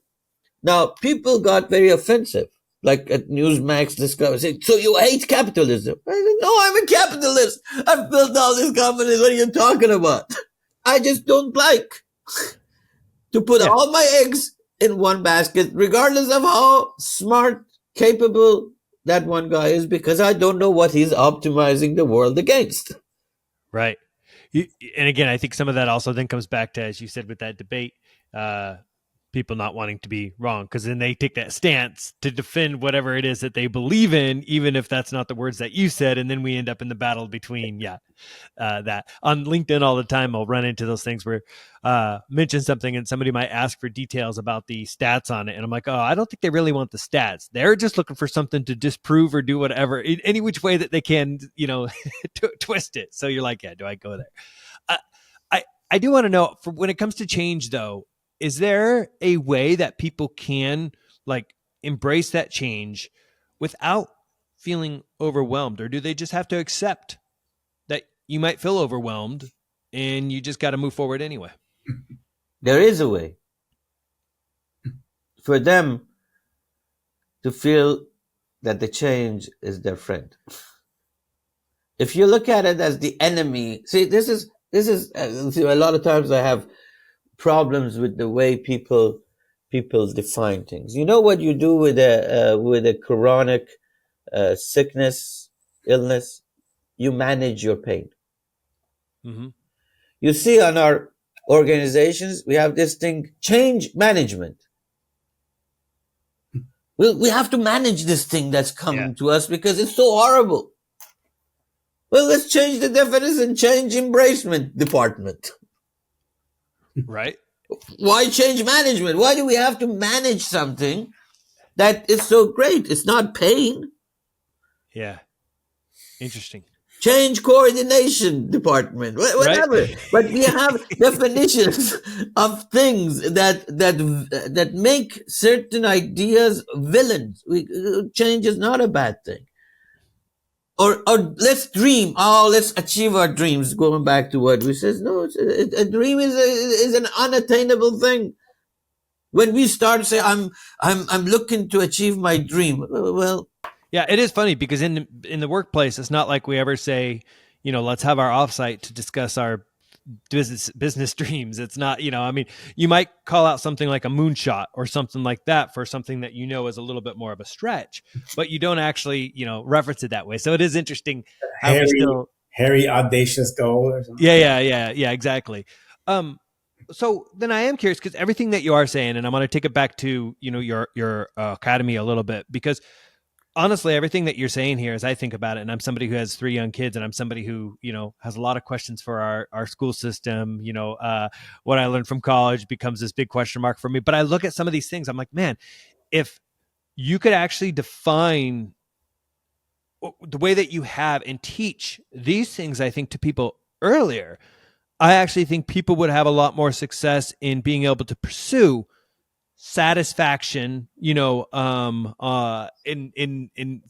Now, people got very offensive, like at Newsmax Discovery, saying, so you hate capitalism? I said, no, I'm a capitalist. I've built all these companies. What are you talking about? I just don't like to put all my eggs in one basket, regardless of how smart, capable that one guy is, because I don't know what he's optimizing the world against. Right. And again, I think some of that also then comes back to, as you said, with that debate, people not wanting to be wrong, because then they take that stance to defend whatever it is that they believe in, even if that's not the words that you said. And then we end up in the battle between, that. On LinkedIn all the time, I'll run into those things where mention something and somebody might ask for details about the stats on it. And I'm like, oh, I don't think they really want the stats. They're just looking for something to disprove or do whatever, in any which way that they can, twist it. So you're like, yeah, do I go there? I do want to know, for when it comes to change, though, is there a way that people can embrace that change without feeling overwhelmed? Or do they just have to accept that you might feel overwhelmed and you just got to move forward anyway? There is a way for them to feel that the change is their friend. If you look at it as the enemy, see, this is a lot of times I have problems with the way people define things. You know what you do with a chronic sickness, illness? You manage your pain. Mm-hmm. You see, on our organizations, we have this thing, change management. We have to manage this thing that's coming to us because it's so horrible. Well, let's change the definition, change embracement department. Right. Why change management? Why do we have to manage something that is so great? It's not pain. Yeah. Interesting. Change coordination department, whatever. Right? But we have definitions of things that make certain ideas villains. Change is not a bad thing. Or let's dream. Oh, let's achieve our dreams. Going back to what we said, no, a dream is an unattainable thing. When we start to say, I'm looking to achieve my dream. Well, yeah, it is funny because in the workplace, it's not like we ever say, let's have our offsite to discuss our business dreams. It's not, you might call out something like a moonshot or something like that for something that is a little bit more of a stretch, but you don't actually, reference it that way. So it is interesting how hairy audacious goal or something. Yeah, exactly. So then I am curious, because everything that you are saying, and I'm going to take it back to, your academy a little bit, because honestly, everything that you're saying here, as I think about it, and I'm somebody who has 3 young kids, and I'm somebody who, has a lot of questions for our school system, what I learned from college becomes this big question mark for me. But I look at some of these things, I'm like, man, if you could actually define the way that you have and teach these things, I think, to people earlier, I actually think people would have a lot more success in being able to pursue satisfaction, in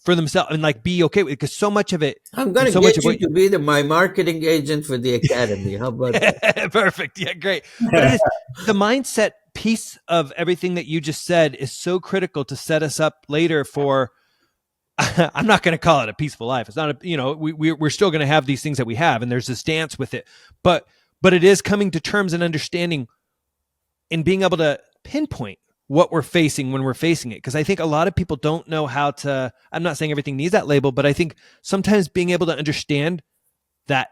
for themselves, and be okay with it, because so much of it. I'm going to get you to be my marketing agent for the academy. How about that? Perfect. Yeah, great. But it is, the mindset piece of everything that you just said is so critical to set us up later for. I'm not going to call it a peaceful life. It's not we're still going to have these things that we have, and there's a stance with it, but it is coming to terms and understanding and being able to pinpoint what we're facing when we're facing it. Because I think a lot of people don't know how to, I'm not saying everything needs that label, but I think sometimes being able to understand that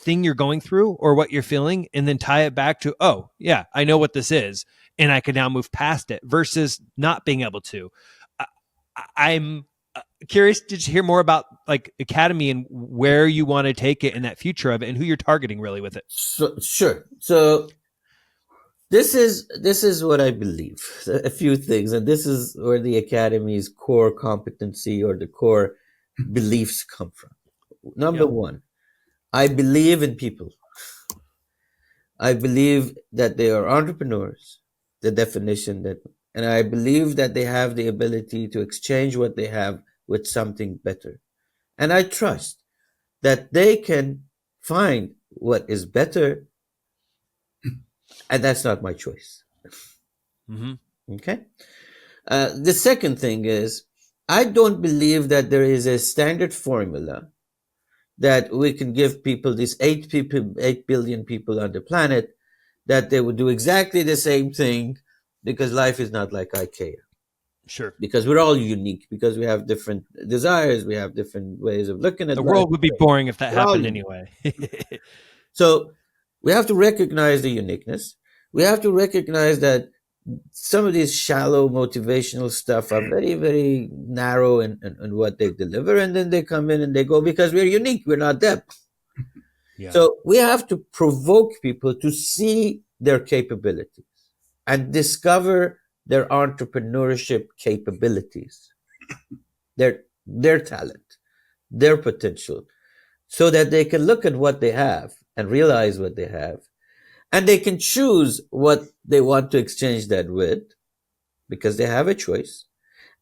thing you're going through or what you're feeling and then tie it back to, oh, yeah, I know what this is and I can now move past it versus not being able to. I'm curious to hear more about like Academy and where you want to take it in that future of it and who you're targeting really with it. So, sure. So this is what I believe. A few things, and this is where the Academy's core competency or the core beliefs come from. Number one, I believe in people. I believe that they are entrepreneurs, the definition that, and I believe that they have the ability to exchange what they have with something better. And I trust that they can find what is better, and that's not my choice. Okay? The second thing is, I don't believe that there is a standard formula that we can give people, these 8 billion people on the planet, that they would do exactly the same thing, because life is not like IKEA. Sure. Because we're all unique, because we have different desires, we have different ways of looking at the life. world would be boring if that happened anyway. So we have to recognize the uniqueness. We have to recognize that some of these shallow motivational stuff are very, very narrow in what they deliver, and then they come in and they go, because we're unique, we're not them. Yeah. So we have to provoke people to see their capabilities and discover their entrepreneurship capabilities, their talent, their potential, so that they can look at what they have and realize what they have, and they can choose what they want to exchange that with, because they have a choice,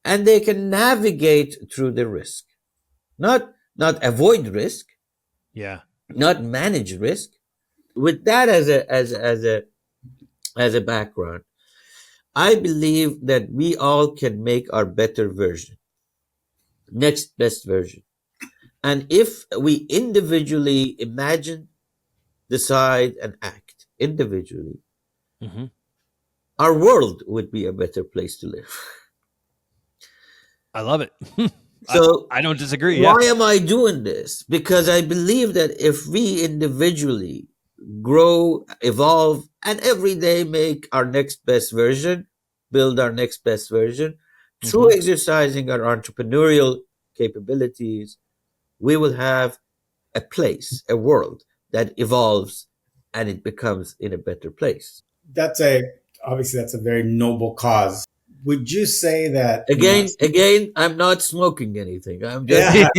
and they can navigate through the risk, not avoid risk, not manage risk. With that as a background, I believe that we all can make our better version, next best version. And if we individually imagine, decide, and act individually, our world would be a better place to live. I love it. So I don't disagree. Why am I doing this? Because I believe that if we individually grow, evolve, and every day make our next best version, build our next best version, through exercising our entrepreneurial capabilities, we will have a place, a world that evolves and it becomes in a better place. Obviously that's a very noble cause. Would you say that again, I'm not smoking anything. I'm just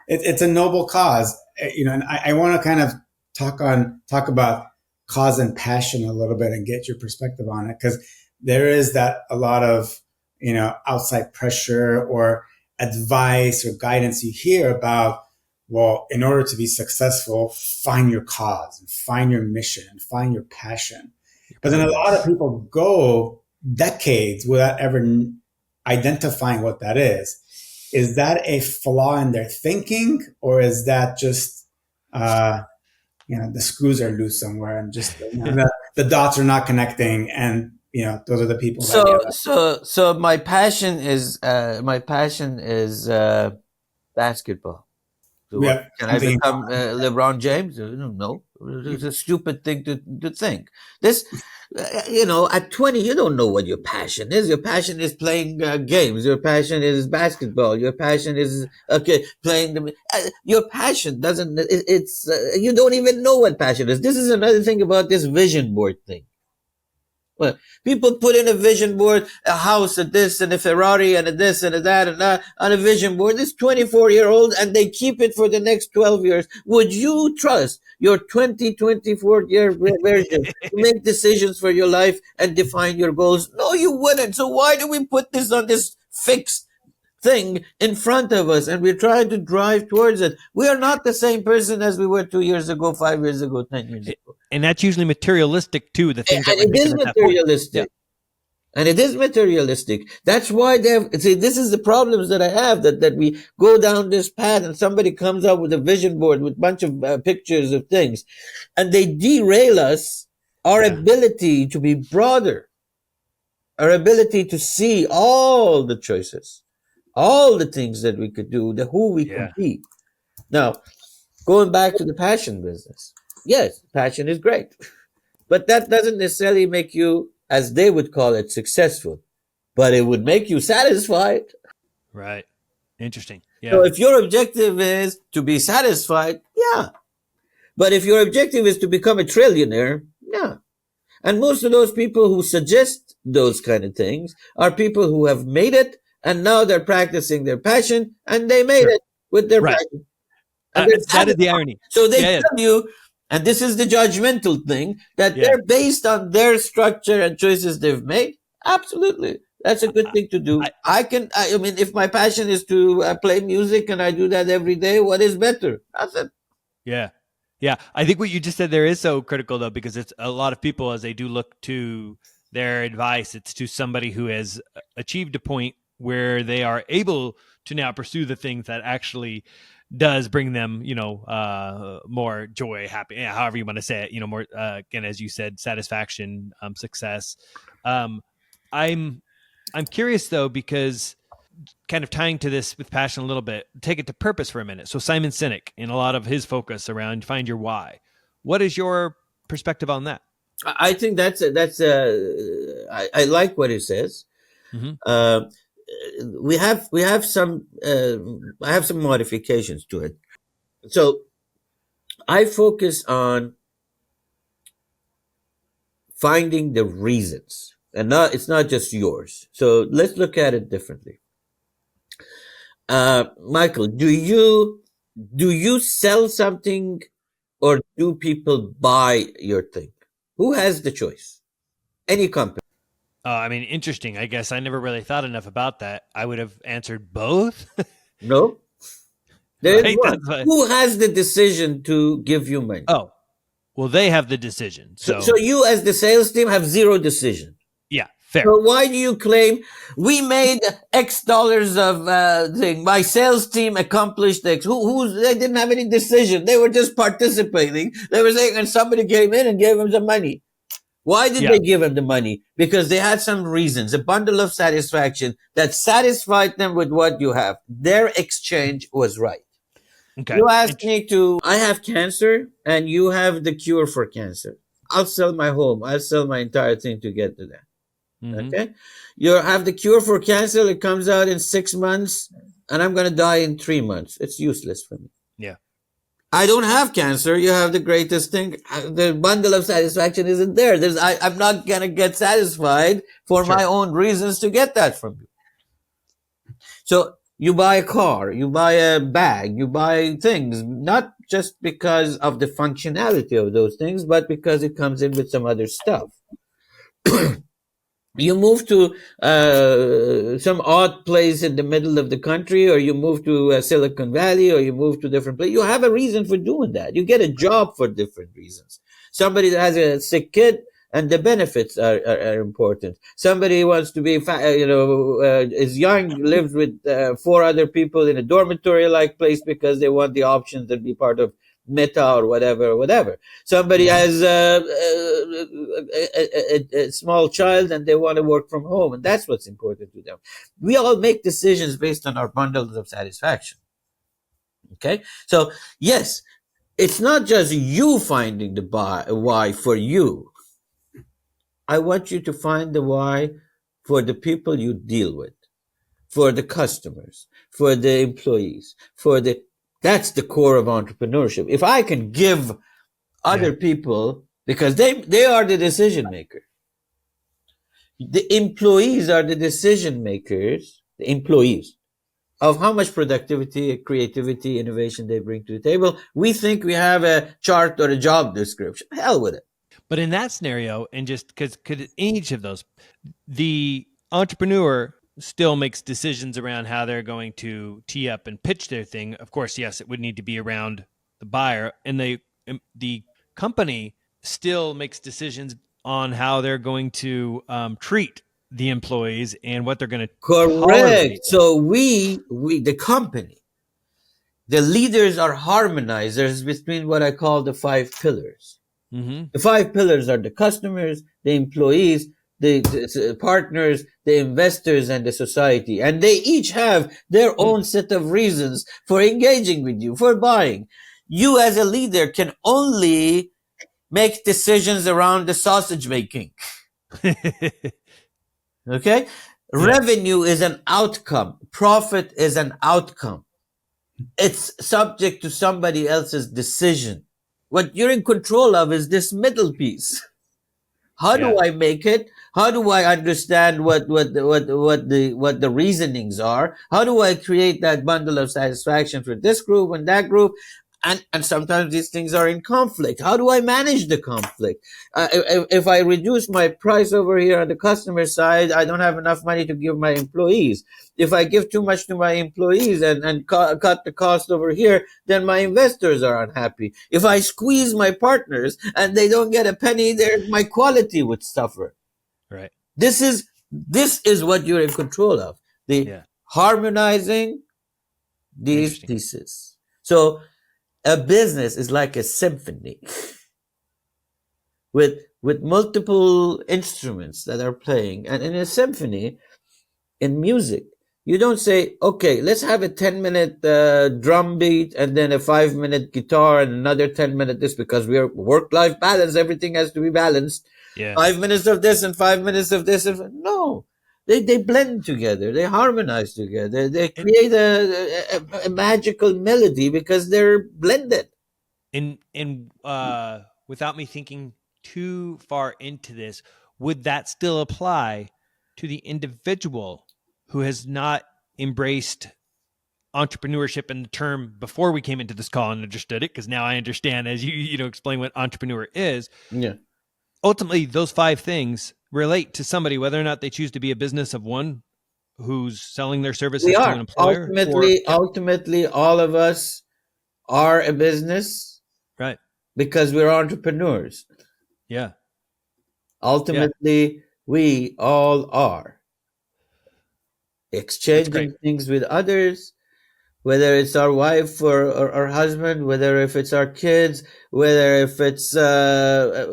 it's a noble cause, and I want to kind of talk about cause and passion a little bit and get your perspective on it, because there is that a lot of outside pressure or advice or guidance you hear about. Well, in order to be successful, find your cause and find your mission and find your passion. But then a lot of people go decades without ever identifying what that is. Is that a flaw in their thinking, or is that just the screws are loose somewhere and just the dots are not connecting, and those are the people. So my passion is basketball. So can I become LeBron James? No, it's a stupid thing to think. This, at 20, you don't know what your passion is. Your passion is playing games. Your passion is basketball. Your passion is playing your passion doesn't. It's you don't even know what passion is. This is another thing about this vision board thing. Well, people put in a vision board, a house, a this, and a Ferrari, and a this, and a that, and that on a vision board. This 24-year-old, and they keep it for the next 12 years. Would you trust your 24-year version to make decisions for your life and define your goals? No, you wouldn't. So why do we put this on this fixed thing in front of us, and we're trying to drive towards it? We are not the same person as we were 2 years ago, 5 years ago, 10 years ago. And that's usually materialistic too. The things and it is materialistic. And it is materialistic. That's why this is the problems that I have, that we go down this path and somebody comes up with a vision board with a bunch of pictures of things, and they derail us, our ability to be broader. our ability to see all the choices, all the things that we could do, the who we can Yeah. be. Now, going back to the passion business, yes, passion is great, but that doesn't necessarily make you, as they would call it, successful. But it would make you satisfied. Right. Interesting. So Yeah. if your objective is to be satisfied, yeah. But if your objective is to become a trillionaire, yeah. And most of those people who suggest those kind of things are people who have made it and now they're practicing their passion and they made Sure. it with their Right. passion. And they're That is satisfied. the irony. So they Yeah. Yeah. tell you, and this is the judgmental thing, that Yeah. they're based on their structure and choices they've made. Absolutely. That's a good thing to do. I, I mean, if my passion is to play music and I do that every day, what is better? That's it. yeah. Yeah. I think what you just said there is so critical, though, because it's a lot of people, as they do look to their advice, it's to somebody who has achieved a point where they are able to now pursue the things that actually does bring them, more joy, happy, however you want to say it, more, again, as you said, satisfaction, success. Um, I'm curious, though, because kind of tying to this with passion a little bit, take it to purpose for a minute. So Simon Sinek, in a lot of his focus around find your why. What is your perspective on that? I think I like what he says. Mm-hmm. We have some I have some modifications to it. So I focus on finding the reasons, and it's not just yours. So let's look at it differently. Michael, do you sell something or do people buy your thing? Who has the choice? Any company. I mean, interesting. I guess I never really thought enough about that. I would have answered both. No, there is Right? one. Who has the decision to give you money? Oh, well, they have the decision. So you, as the sales team, have zero decision. Yeah, fair. So why do you claim we made X dollars of thing? My sales team accomplished X. They didn't have any decision. They were just participating. They were saying, and somebody came in and gave them the money. Why did they give them the money? Because they had some reasons, a bundle of satisfaction that satisfied them with what you have. Their exchange was right. Okay. You asked me I have cancer and you have the cure for cancer. I'll sell my home. I'll sell my entire thing to get to that. Mm-hmm. Okay. You have the cure for cancer. It comes out in 6 months and I'm going to die in 3 months. It's useless for me. Yeah. I don't have cancer. You have the greatest thing. The bundle of satisfaction isn't there. I'm not going to get satisfied for my own reasons to get that from you. So you buy a car, you buy a bag, you buy things, not just because of the functionality of those things, but because it comes in with some other stuff. You move to some odd place in the middle of the country, or you move to Silicon Valley, or you move to different place. You have a reason for doing that. You get a job for different reasons. Somebody that has a sick kid, and the benefits are important. Somebody wants to be, is young, lives with 4 other people in a dormitory-like place because they want the options to be part of Meta or whatever. Somebody has a small child and they want to work from home, and that's what's important to them. We all make decisions based on our bundles of satisfaction. Okay, so yes, it's not just you finding the why for you. I want you to find the why for the people you deal with, for the customers, for the employees, that's the core of entrepreneurship. If I can give other people, because they are the decision maker. The employees are the decision makers, the employees, of how much productivity, creativity, innovation they bring to the table. We think we have a chart or a job description. Hell with it. But in that scenario, and just because in each of those, the entrepreneur still makes decisions around how they're going to tee up and pitch their thing. Of course, yes, it would need to be around the buyer, and the company still makes decisions on how they're going to treat the employees and what they're going to correct. So we the company, the leaders are harmonizers between what I call the 5 pillars. Mm-hmm. The 5 pillars are the customers, the employees, the partners, the investors, and the society. And they each have their own set of reasons for engaging with you, for buying. You as a leader can only make decisions around the sausage making. Okay? Revenue is an outcome. Profit is an outcome. It's subject to somebody else's decision. What you're in control of is this middle piece. How do I make it? How do I understand what the reasonings are? How do I create that bundle of satisfaction for this group and that group? And sometimes these things are in conflict. How do I manage the conflict? If I reduce my price over here on the customer side, I don't have enough money to give my employees. If I give too much to my employees and cut the cost over here, then my investors are unhappy. If I squeeze my partners and they don't get a penny, my quality would suffer. Right. This is what you're in control of. Harmonizing these pieces. So a business is like a symphony with multiple instruments that are playing. And in a symphony, in music, you don't say, okay, let's have a 10-minute drum beat and then a 5-minute guitar and another 10-minute this, because we are work-life balance. Everything has to be balanced. 5 minutes of this and 5 minutes of this. No, they blend together. They harmonize together. They create a magical melody because they're blended. And without me thinking too far into this, would that still apply to the individual who has not embraced entrepreneurship in the term before we came into this call and understood it? Because now I understand, as you explain what entrepreneur is. Yeah. Ultimately, those 5 things relate to somebody, whether or not they choose to be a business of one who's selling their services to an employer. Ultimately, all of us are a business, right? Because we're entrepreneurs. Yeah. Ultimately, we all are exchanging things with others, whether it's our wife or our husband, whether if it's our kids, whether if it's our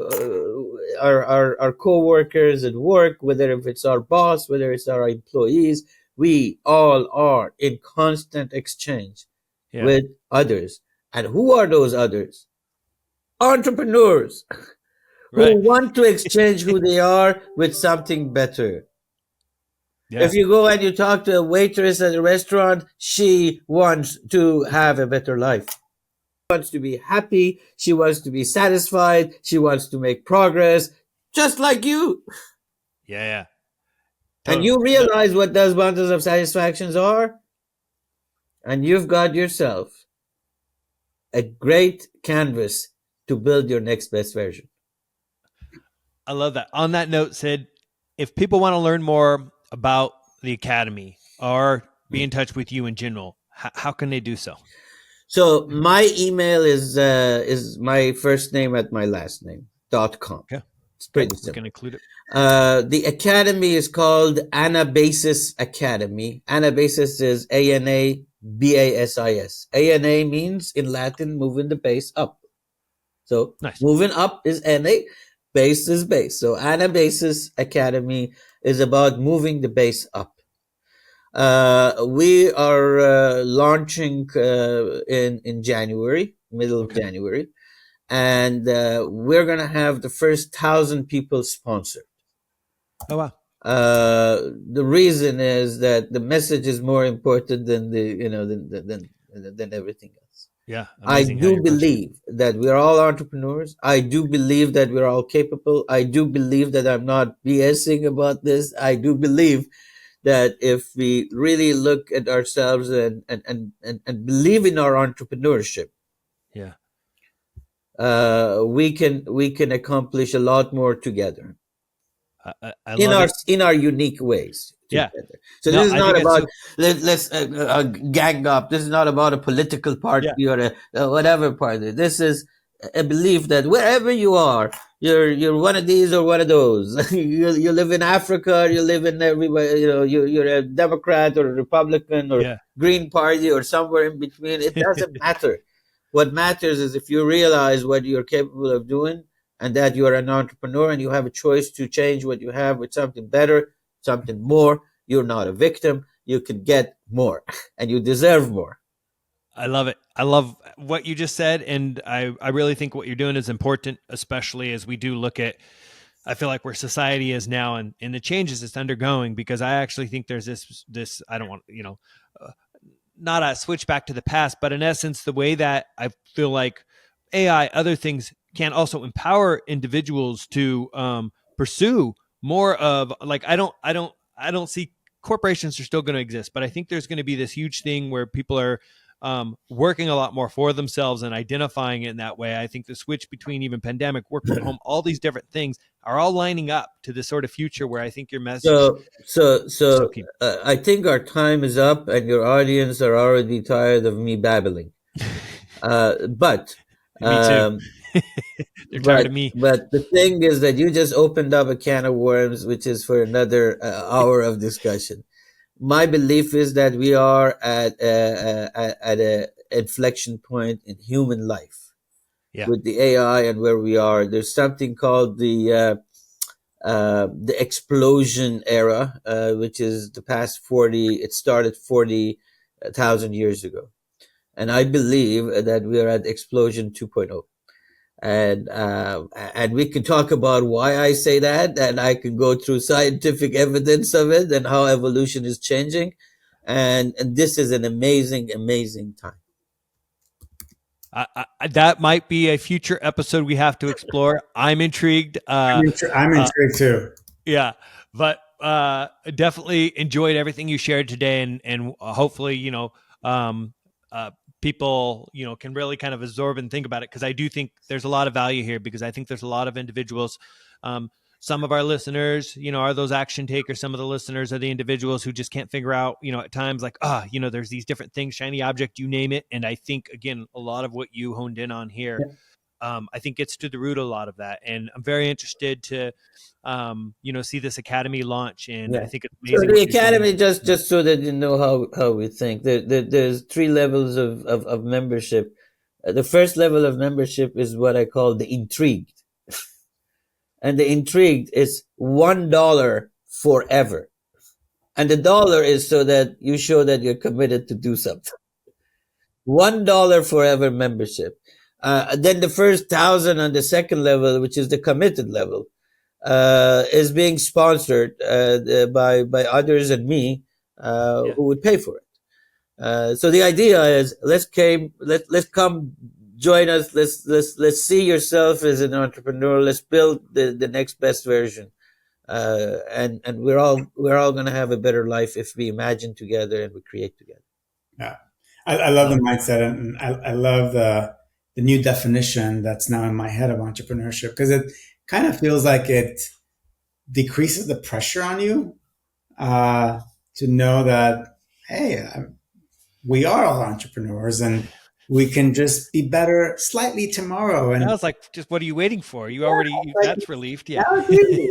co-workers at work, whether if it's our boss, whether it's our employees. We all are in constant exchange with others. And who are those others? Entrepreneurs who want to exchange who they are with something better. Yeah. If you go and you talk to a waitress at a restaurant, she wants to have a better life. She wants to be happy. She wants to be satisfied. She wants to make progress, just like you. Yeah. Totally. And you realize what those bundles of satisfactions are, and you've got yourself a great canvas to build your next best version. I love that. On that note, Sid, if people want to learn more about the Academy or be in touch with you in general, how can they do so? So my email is my first name at my last name .com. Okay. It's pretty simple. We can include it. The Academy is called Anabasis Academy. Anabasis is ANABASIS. ANA means in Latin, moving the base up. So moving up is NA, base is base. So Anabasis Academy is about moving the base up. We are launching in January, middle of January, and we're going to have the first 1,000 people sponsored. Oh, wow. The reason is that the message is more important than than everything else. Yeah. I do believe that we're all entrepreneurs. I do believe that we're all capable. I do believe that I'm not BSing about this. I do believe that if we really look at ourselves and believe in our entrepreneurship, we can accomplish a lot more together. In our unique ways together. So this is not about let's gang up. This is not about a political party or a whatever party. This is a belief that wherever you are, you're one of these or one of those. you live in Africa, or you live in everywhere. You're a Democrat or a Republican or Green Party or somewhere in between. It doesn't matter. What matters is if you realize what you're capable of doing and that you are an entrepreneur and you have a choice to change what you have with something better, something more. You're not a victim. You can get more and you deserve more. I love it. I love what you just said. And I really think what you're doing is important, especially as we do look at, I feel like where society is now and the changes it's undergoing, because I actually think there's this, I don't want, not a switch back to the past, but in essence, the way that I feel like AI, other things can also empower individuals to pursue more of like, I don't see corporations are still going to exist, but I think there's going to be this huge thing where people are working a lot more for themselves and identifying it in that way. I think the switch between even pandemic, work from home, all these different things are all lining up to this sort of future where I think your message. So I think our time is up, and your audience are already tired of me babbling. But me too. They're tired of me. But the thing is that you just opened up a can of worms, which is for another hour of discussion. My belief is that we are at a inflection point in human life with the AI and where we are. There's something called the explosion era, which is the past 40. It started 40,000 years ago, and I believe that we are at explosion 2.0. And we can talk about why I say that, and I can go through scientific evidence of it and how evolution is changing, and this is an amazing time. That might be a future episode we have to explore. I'm intrigued. I'm intrigued too. Yeah, but definitely enjoyed everything you shared today, and hopefully, people, can really kind of absorb and think about it, because I do think there's a lot of value here, because I think there's a lot of individuals. Some of our listeners, are those action takers. Some of the listeners are the individuals who just can't figure out, at times like, there's these different things, shiny object, you name it. And I think, again, a lot of what you honed in on here, I think gets to the root of a lot of that. And I'm very interested to, see this academy launch. And I think it's amazing. So the academy, just so that you know how we think, there's 3 levels of membership. The first level of membership is what I call the intrigued. And the intrigued is $1 forever. And the dollar is so that you show that you're committed to do something. $1 forever membership. Then the first 1,000 on the second level, which is the committed level, is being sponsored by others and me who would pay for it. So the idea is let's come join us. Let's see yourself as an entrepreneur. Let's build the next best version. And we're all going to have a better life if we imagine together and we create together. Yeah. I love the mindset, and I love the new definition that's now in my head of entrepreneurship, because it kind of feels like it decreases the pressure on you to know that, hey, we are all entrepreneurs and we can just be better slightly tomorrow. And I was like, just what are you waiting for? You already, that's relieved. Yeah.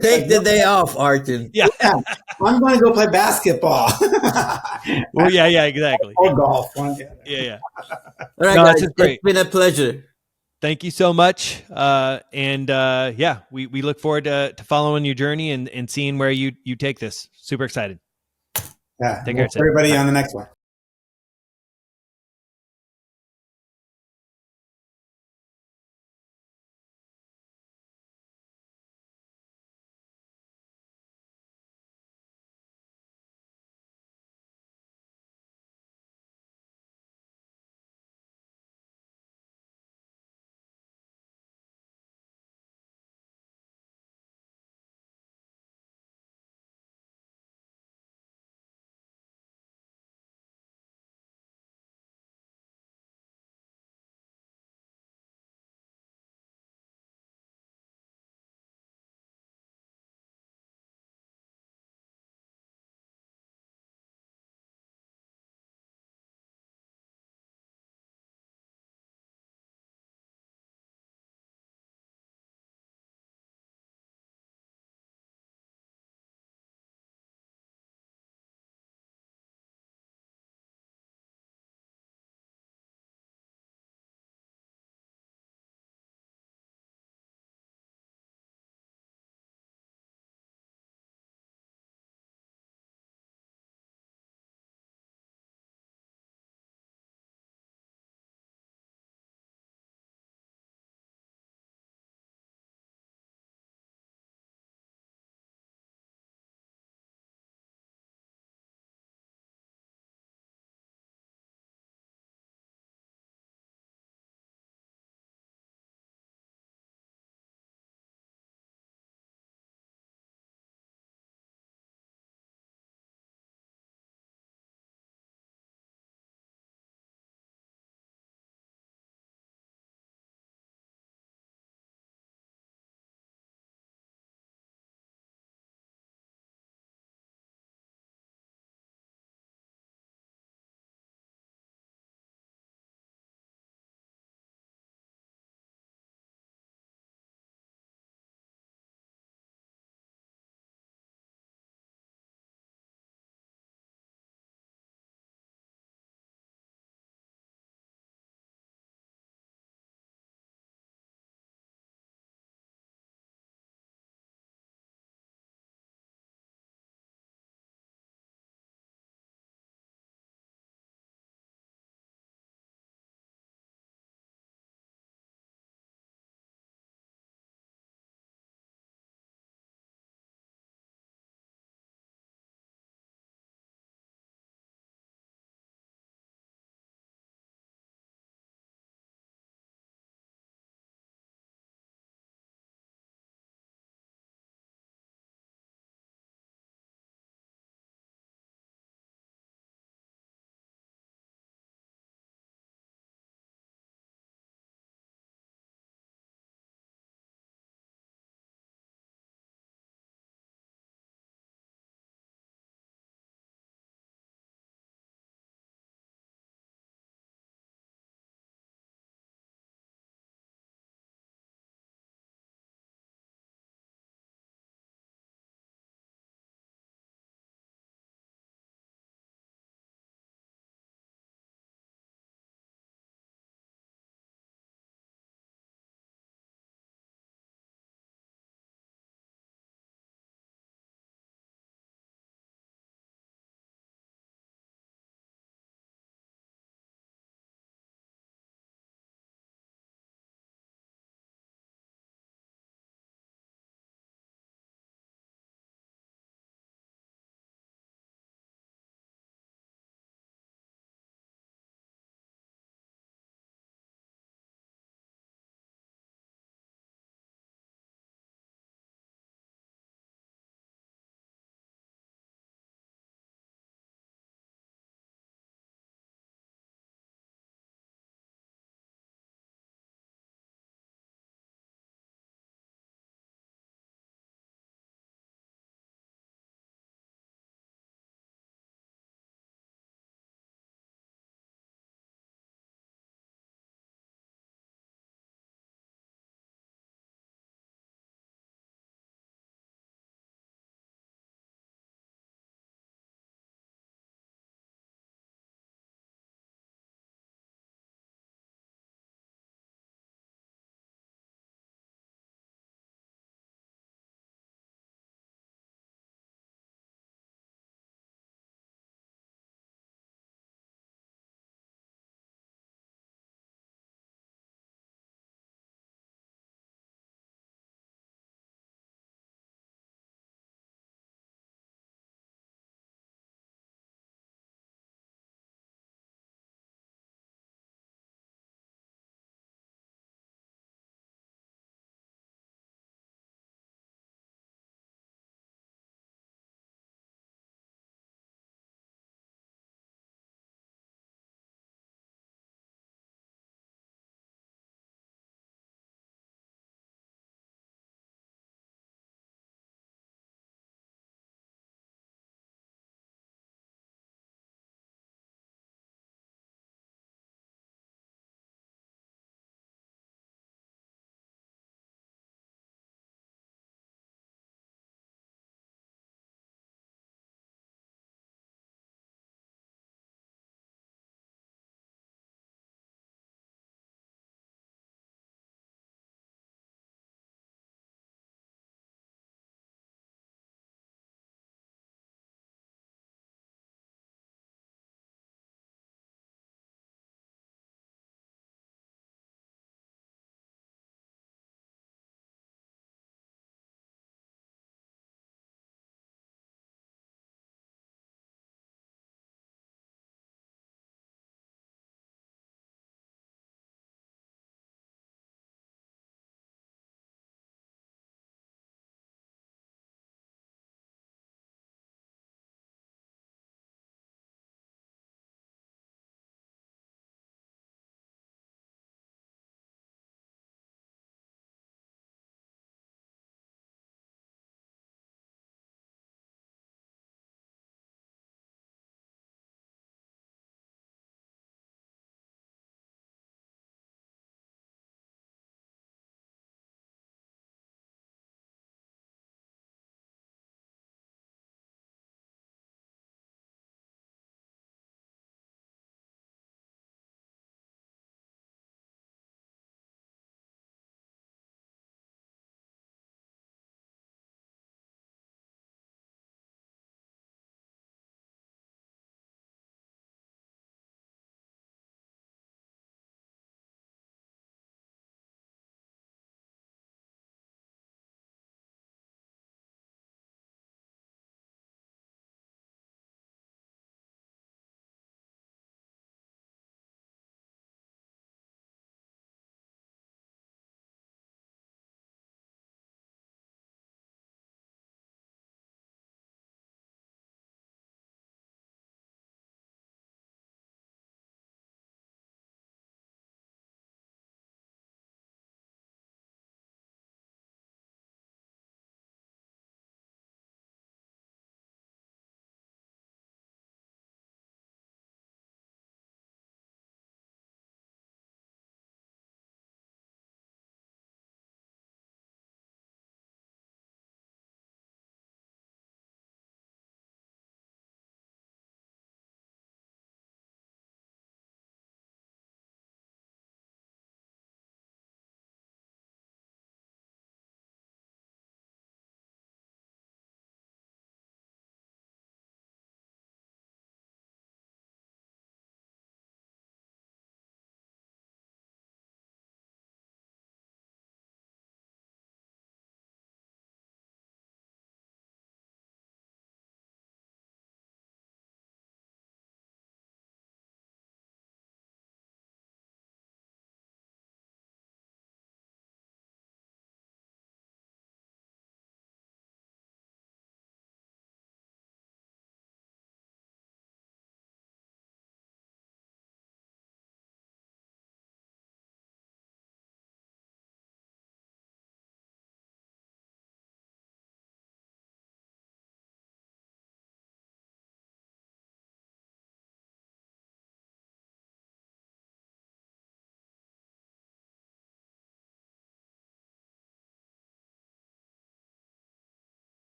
Take the day off, Artin. Yeah. I'm going to go play basketball. Well, yeah, exactly. Or golf. Yeah. All right, No, guys, this is great. It's been a pleasure. Thank you so much. We look forward to following your journey and seeing where you take this. Super excited. Yeah. Take care, Sid. Everybody on the next one.